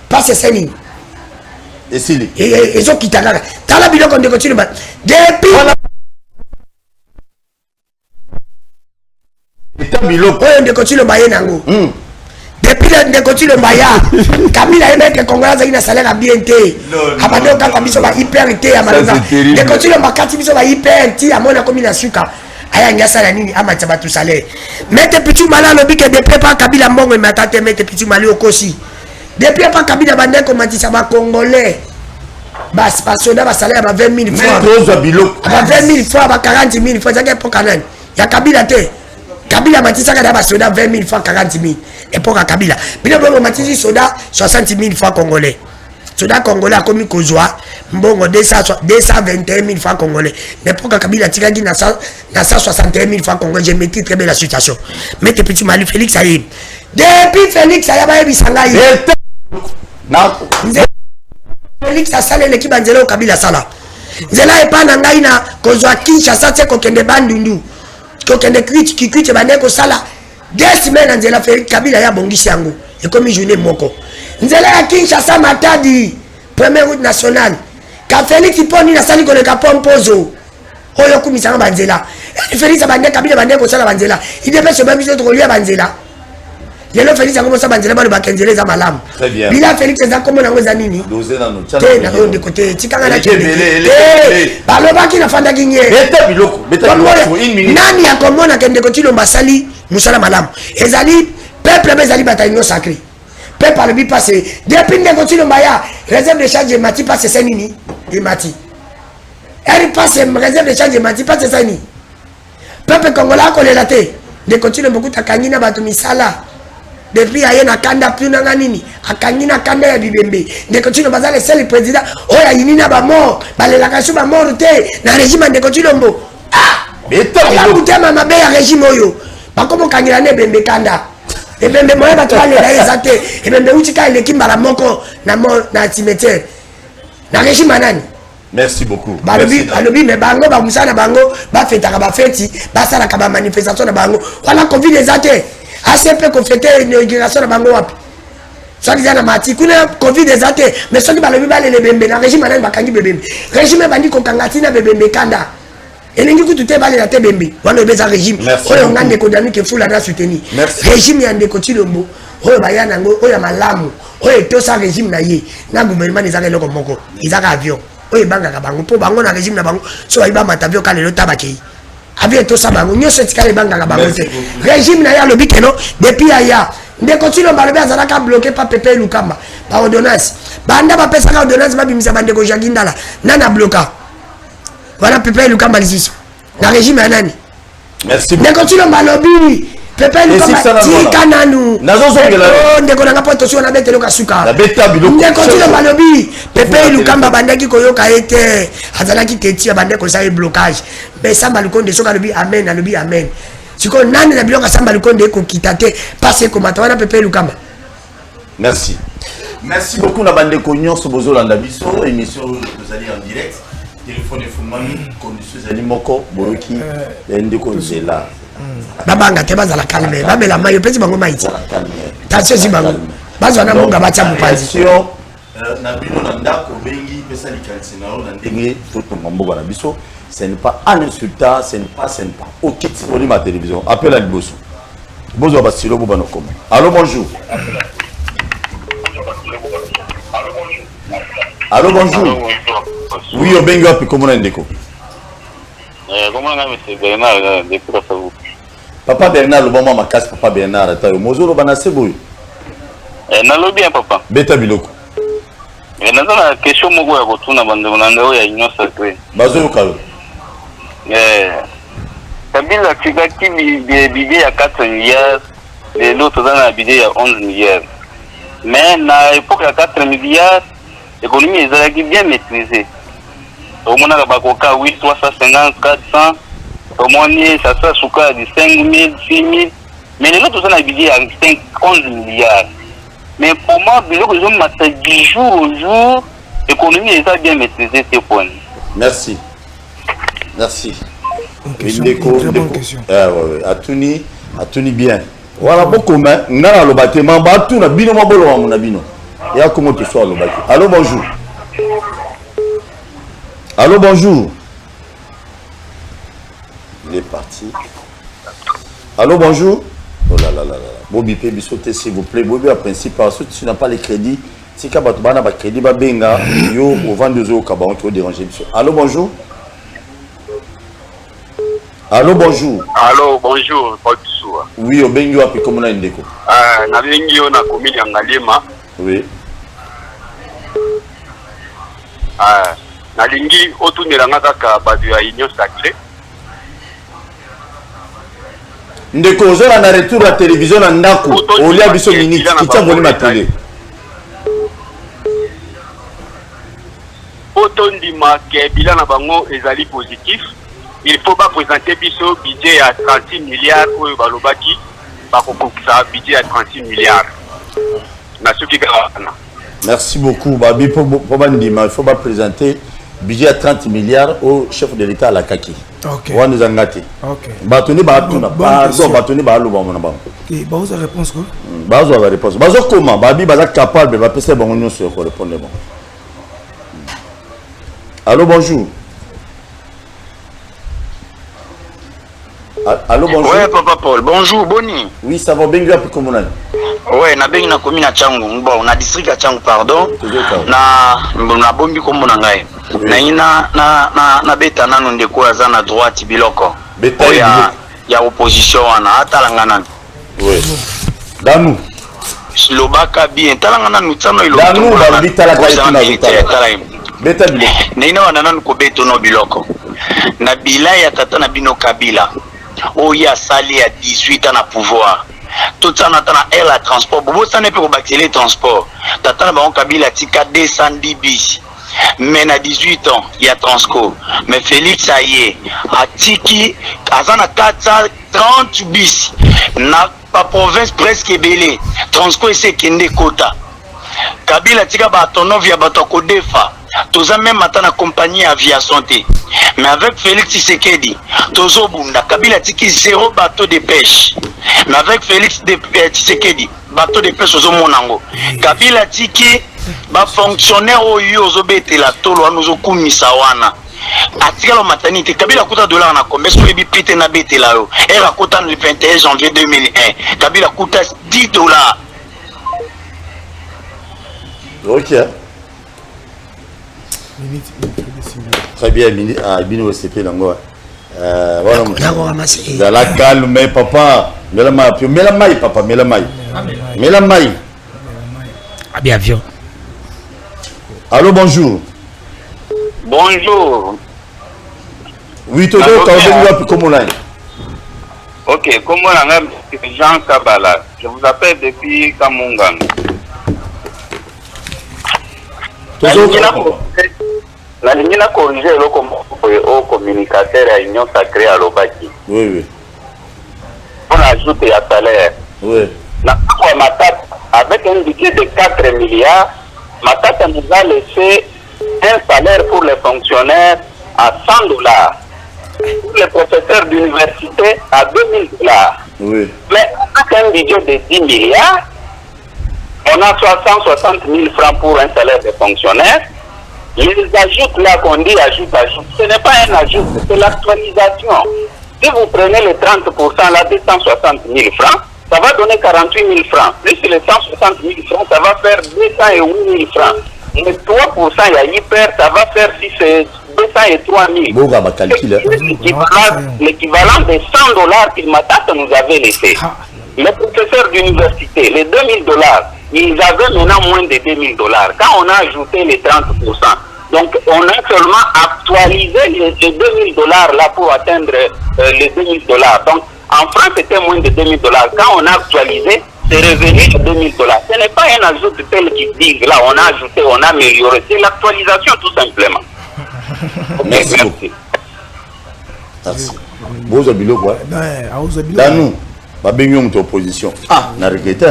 passe senini esili ezo kitaka tala biloko ndeko Chilombo depuis biloko oyo ndeko Chilombo ye nango depuis le ndeko Chilombo ya Kabila yebeke Kongola za ina salaire bien te abande okata biso ba hyper te ya malonga ndeko Chilombo kati biso ba hyper ti amona komi na suka aya ngasa na nini amacha batu salaire mete pichu malalo bike depuis pas Kabila mbongo matate mete pichu mali okosi depuis pas Kabila bande ko matisa ba congolais bas pasoda ba salaire ba 20 000 francs metro biloko ba 20 000 francs ba 40 000 francs zake pour kanani ya Kabila te Kabila matisa kada ba soda 20 000 francs 40 000 époque à Kabila bino bongo matisi soda 60 000 francs congolais soda congolais akomi kozwa mbongo 221 000 francs congolais l'époque à Kabila tikaki na 161 000 francs congolais je maîtrise très bien la situation mais petit Mali Félix Ayib depuis Félix Ayib ba yebisanga yi na Félix asala l'équipe banzela au Kabila sala nzela epana ngai na kozwa Kinshasa te kokende bandundu kokende kwiti bande ko sala 2 semaines nzela Félix Kabila ya bongisi yango ekomi journée moko nzela ya Kinshasa Matadi première route nationale ka Félix poni na sali koleka pompozo oyo kumisanga banzela Félix bande Kabila bande ko sala banzela idepese ba biso to lia banzela lelo Félix yango mosa banzela balo bakenzela za malamu bila Félix za komo nango za nini doze na no te na yo ndikote tikanga na kende balo baki na fanda kinye beta biloko nani ya komona kende ko Chilombo basali musala malamu ezali peuple bezali bataillon sacré peuple alobi passé depuis ndeko Chilombo ya réserve de charge mati passe senini et mati elle passe réserve de charge mati passe senini peuple congolais kolela te ndeko Chilombo kutakangi na bato misala depuis aye na kanda puna nganini akangi na kanda ya bibembe ndeko Chilombo bazale seul président oya yinina ba mort balelaka sho ba mort te na régime ndeko Chilombo beta biloko kutema mabe ya régime oyo bakomo kangila ne bembe kanda ebembe moye bato balela eza te ebembe utika eleki mbala moko na cimetière na régime nani merci beaucoup balobi me bango bamusala na bango bafetaka bafeti basalaka bamanifestation na bango wana covid eza te ACP kofete inauguration na bango wapi soki za na mati kuna covid eza te mais soki balobi balele bembe na régime nani bakangi bebembe régime bandi kokanga tina bebembe kanda elingi kutu te balela te bembe wana obeza régime oyo ngande ko dami ke fula na soutenir régime ya ndeko Chilombo oyo baya nango oyo malamu oyo tosa régime na ye na gouvernement ezaka eloko moko ezaka avion oyo bangaka bango po bango na régime na bango so ayiba matavio ka lelo tabaki avion tosa bango nyoso etikala bangaka bango te régime na ya lobi keno depuis aya ndeko Chilombo alobi azalaka bloqué pa Pepe Lukamba ba ordonnance banda bapesaka ordonnance babimisa bandeko Jagindala nana bloka voilà Pepe Lukamba lisusu na régime ya nani merci ndeko Chilombo alobi Pepe Lukamba tika nanu ndeko nanga poto sio na betelo kasuka ndeko Chilombo alobi Pepe Lukamba bandaki koyoka ete azalaki tetia bandeko sa blocage mais Samba Lukonde soka alobi amen alobi amen siko nani na biloko Samba Lukonde ko kitate parce que mata wana Pepe Lukamba merci beaucoup na bandeko nyonso bozolanda biso émission tozali en direct téléphone efumami condition zali moko boroki ndeko nzela babanga te bazala calme babela mayo pesi bango maiti tension si bango bazwana monga bacha mupanzi na bino na ndako bengi pesa likanisi na na ndenge totonga mboka na biso ce n'est pas un insultant ce n'est pas sympa ok pour ma télévision appelle à liboso bozo basilo bo banokoma allô bonjour allô bonjour oui obenga pe comment ndeko comment on a monsieur Bernard depuis la savou papa Bernard le bon makasi papa Bernard tayo mozolo bana seboyo na lobi bien papa beta biloko na na question moko ya kotuna bando na ngao ya union sacrée bazo kalo Kabila tikaki bidé ya 4 milliards et l'autre dans la bidé ya 11 milliards mais na époque ya 4 milliards l'économie est bien maîtrisée au moins la bakoka 8 350 400 au moins ça sera sous cas de 5 000 6 000 mais les autres ont habillé à 11 milliards mais pour moi le que je m'attends du jour au jour L'économie est bien maîtrisée, c'est point. Merci. Merci. Une très bonne question. Atuni bien. Voilà, beaucoup, mais on a le bâtiment, on a bino mabolo, on a bino. Il y a comment tu sois le bâtiment. Allô, bonjour. Allô, bonjour. Il est parti. Allô, bonjour. Oh là là là là. Bobby Pébi, sautez s'il vous plaît. Bobby, à principe, si tu n'as pas les crédits, si tu n'as pas de crédit, benga, yo, au 22 euros, tu vas déranger. Allô, bonjour. Allô, bonjour. Allô, bonjour. Oui, au bengo, puis comment on a une déco. Na bengi on a commune en Ngalema. Oui. Na lingi otunela kaka badu ya Union Sacrée. Ndeko ozola na retour la télévision na ndako olia biso minute kitia volume télé. Otondima ke bilan na bango ezali positif. Il faut pas présenter biso budget à 36 milliards ou balobaki ba kokokisa budget à 36 milliards. Na soki kana. Merci beaucoup Babi pour bandima, il faut pas présenter budget à 30 milliards au chef de l'État à la Kaki. OK. On nous engage. OK. Batoni ba tuna. Pardon, batoni ba lo ba mona ba. Et ba vous réponse quoi? Bazo va réponse. Bazo comment Babi baza capable ba pesa ba ngoni sur répondre bon. Allô, bonjour. Allô, bonjour. Ouais, Papa Paul. Bonjour, Boni. Oui, ça va bien, puis comment on a? Ouais, na bengi na commune à Tchangu. Bon, na district à Tchangu, pardon. Na bombi kombo na ngai. Na beta nanu ndeko aza na droite biloko. Beta ya opposition wana atalanga nanu. Oui. Danu. Lobaka bien talanga nanu tsano ilo. Danu ba bitala ka itina bitala. Beta biloko. Nina wana nanu ko beto no biloko. Na bila ya tata na bino Kabila. Oya sali à 18 ans à pouvoir. Tout ça n'a pas la transport. Bobo ça n'est pas pour bâtir les transports. Tata na Kabila tika 210 bis. Mais à 18 ans, il y a Transco. Mais Félix ça y est, à Tiki, à 430 bis. Na pas province presque belé. Transco c'est kende kota. Kabila tika batonovia batoko defa. Tous a même maintenant compagnie aviation T. Mais avec Félix Tshisekedi, Tozo Bunda, Kabila tiki 0 bateau de pêche. Mais avec Félix Tshisekedi, bateau de pêche au Monango. Kabila tiki ba fonctionnaire au Yozobete la tolo nous kumisa wana. Atika la maternité, Kabila kuta dollar na combien so ebi pite na bete la yo. Era kuta le 21 janvier 2001. Kabila kuta 10 dollars. OK. Très bien, Bino CP Lango. Voilà. La calme, papa. Melamai, papa, melamai. Melamai. Bien, avion. Allô, bonjour. Bonjour. Oui, tout le comment on a? Ok, comment on a Jean Kabala. Je vous appelle depuis Kamungang. La ligne a corrigé le communicateur à Union Sacrée à l'Obaki. Oui, oui. On ajoute à salaire. Oui. Avec un budget de 4 milliards, Matata nous a laissé un salaire pour les fonctionnaires à 100 dollars. Pour les professeurs d'université à 2000 dollars. Oui. Mais avec un budget de 10 milliards, on a 60 000 francs pour un salaire de fonctionnaire. Les ajouts là qu'on dit ajoute, ce n'est pas un ajout, c'est l'actualisation. Si vous prenez les 30% là de 160 000 francs, ça va donner 48 000 francs. Plus les 160 000 francs, ça va faire 208 000 francs. Mais 3%, il y a hyper, ça va faire 203 000. L'équivalent des 100 dollars qu'il Matata nous avait laissé. Les professeurs d'université, les 2000 dollars, ils avaient maintenant moins de 2000 dollars. Quand on a ajouté les 30%, donc on a seulement actualisé les 2000 dollars là pour atteindre les 2000 dollars. Donc en France, c'était moins de 2000 dollars. Quand on a actualisé, c'est revenu à 2000 dollars. Ce n'est pas un ajout tel qu'ils disent là, on a ajouté, on a amélioré. C'est l'actualisation tout simplement. Merci beaucoup. Merci. Vous avez le quoi? Dans nous, ma baignons de opposition. Ah, n'a regretté.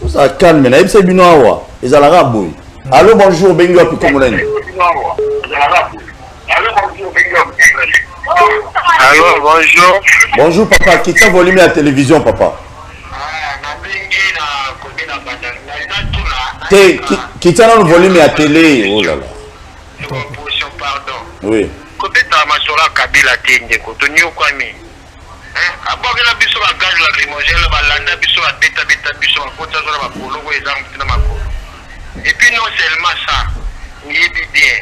Ça calme, mais c'est bien. Ils ont la raboui. Allô, bonjour, Bengo Apikomonani. Allô, bonjour. Bonjour, papa. Qui t'a volume à la télévision, papa? Qui t'a le volume à la télé? Oh là là. Pardon. Oui. Côté Tamasola Kabila Tende, côté New Kwame. Après la biso à gaz lacrymogène, balanda biso à beta biso à côté de la polo, et puis non seulement ça, il est bien.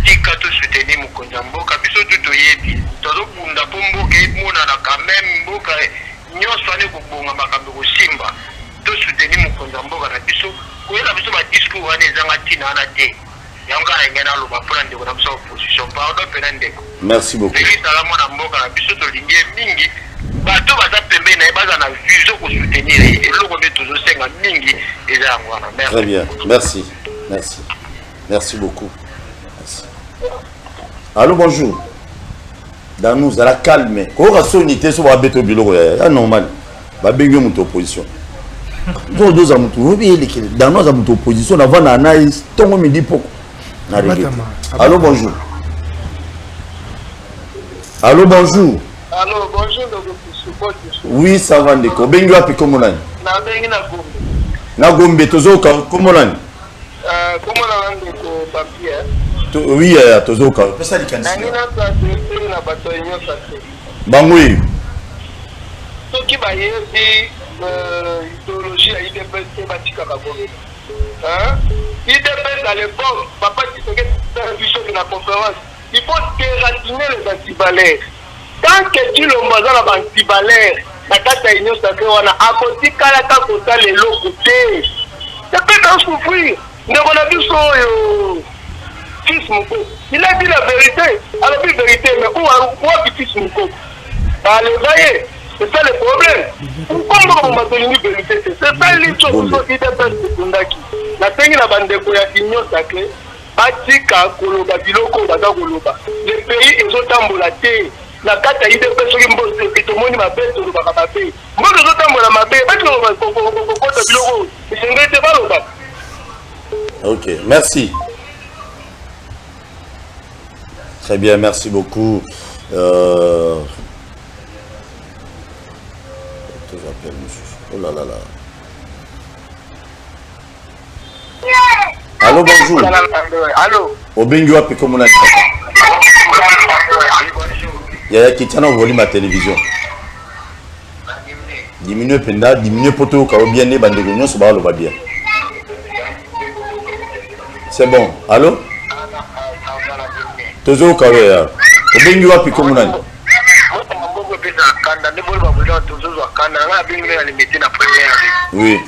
Tika to soutenir mon konjambo, kabiso tout yebi. Todo bunda pombo ke mona na quand même mboka nyoso ne kubonga makambo simba. To soutenir mon konjambo na biso, ko ela biso ba discours wana ezanga tina na te. Yanga ngena lo ba prendre ko na biso opposition pardon penande. Merci beaucoup. Eli sala mona mboka na biso to lingi mingi. Bato baza pembe na baza na vision ko soutenir et loko de toujours senga mingi eza ngwana. Merci. Très bien. Merci. Merci. Merci beaucoup. Allô, bonjour. Dans nous, à la calme. Quand on a son unité, sur la bête au bureau, c'est normal. Va bien mon opposition. Dans nous, à mon opposition, avant l'analyse, tout le monde me dit pourquoi. Allô, bonjour. Allô, bonjour. Allô, bonjour. Oui, ça va, Ndeko. Bengo api komonani. Na bengi na gombe. Na gombe, tozo komonani. Komonani Ndeko papier. Oui, tozoka. Pesa likanisi. Bangui. Soki bayebi idéologie ya IDPS batika kabongo. IDPS à l'époque, papa Tshisekedi a la conférence, il faut dératiner les antibalaires. Tant que tu le mazan à antibalaire, la carte union sacrée, on a apporté Kalaka Kota les locaux. C'est pas d'en souffrir. Nous avons vu ça. Fils Mouko. Il a dit la vérité. Alors, la vérité, mais où est Fils Mouko? Allez, voyez, c'est ça le problème. Pourquoi on m'a donné une vérité? C'est ça l'histoire qui est de Kundaki. La tenue la bande de Koyakignon sacré, Batika, Koloba, Biloko, Bada Koloba. Les pays, ils ont tambolaté. La carte a été personne qui m'a fait tout le monde m'a fait tout le monde. Moi, je suis tambola ma paix. Ok, merci. Très bien, merci beaucoup. Oh là là là. Allô, bonjour. Allô. Obengo api komonani. Yaya Kitana volume à télévision. Diminue penda, diminue poto ka bien né bande gognon so ba lo ba bien. C'est bon. Allô? Tozo kawe ya. Obengi wapi komunani? Oui.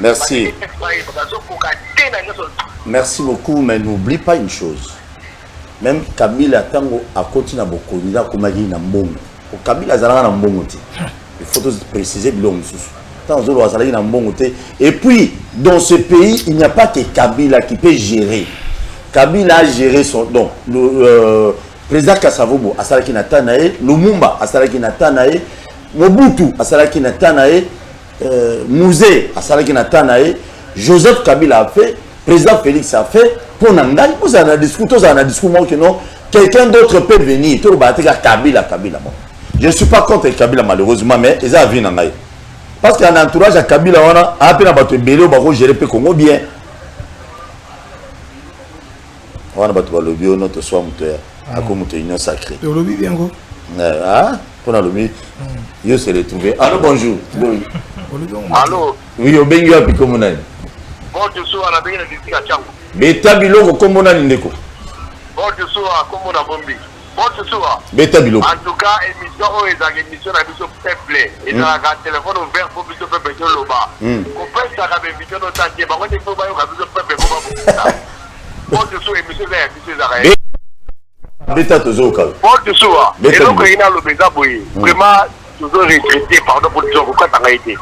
Merci. Merci beaucoup, mais n'oublie pas une chose. Même Kabila Tango a continué à beaucoup de Komagi Nambongo. Kabila Zalana Nambongo. Il faut préciser Bilom Nambongo. Et puis, dans ce pays, il n'y a pas que Kabila qui peut gérer. Kabila a géré son. Donc, le président Kassavobo, Asaraki Natanae, Lumumba, Asaraki Natanae, Mobutu, Asaraki Natanae, Mouzé, Asaraki Natanae, Joseph Kabila a fait, président Félix a fait, pour Nangai, vous avez un discours, que non, quelqu'un d'autre peut venir, tout le monde Kabila, Kabila. Je ne suis pas contre Kabila malheureusement, mais ils ont vu Nangai. Parce qu'un entourage à Kabila, on a un peu de Bélé, on va gérer le Congo bien. On a battu le lobby, notre soir, à comme union sacrée. Le lobby bien go. Ah, on a le lobby. Yo s'est retrouvé. Allô, bonjour. Allô. Oui, au Bengo api komonani. Bon, tu sois à la Bengue de Tika Tchambo. Beta biloko komonani ndeko. Bon, tu sois à Komona Bombi. Beta biloko. En tout cas, émission émission na biso peuple et dans la téléphone ouvert pour biso peuple de loba. On peut ça la émission no tantie ba ngone faut ba yo biso peuple ko ba. Bon de sous émission là biso za. Beta tozoka. Bon de sous. Et donc il a le beza boy. Vraiment toujours regretté pardon pour dire pourquoi ça a été.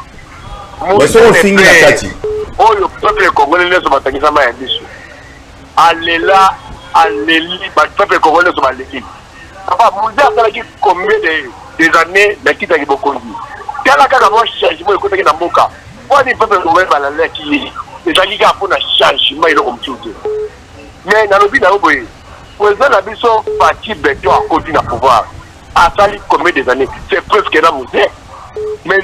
Mais ça on finit la kati. Oh le peuple congolais ne se batangisa ma biso. Allez là, allez li ba peuple congolais se batangisa. Papa, Moussa a dit combien des années de quitter Bokondi. Quand la carte a changé, moi, je suis en Moka. Moi, je peux me mettre dans la qui est. Les gens pour un changement, ils ont tout. Mais dans le but d'un boy, pour les gens qui sont partis de toi à côté d'un pouvoir, à salir combien des années, c'est presque dans le musée. Mais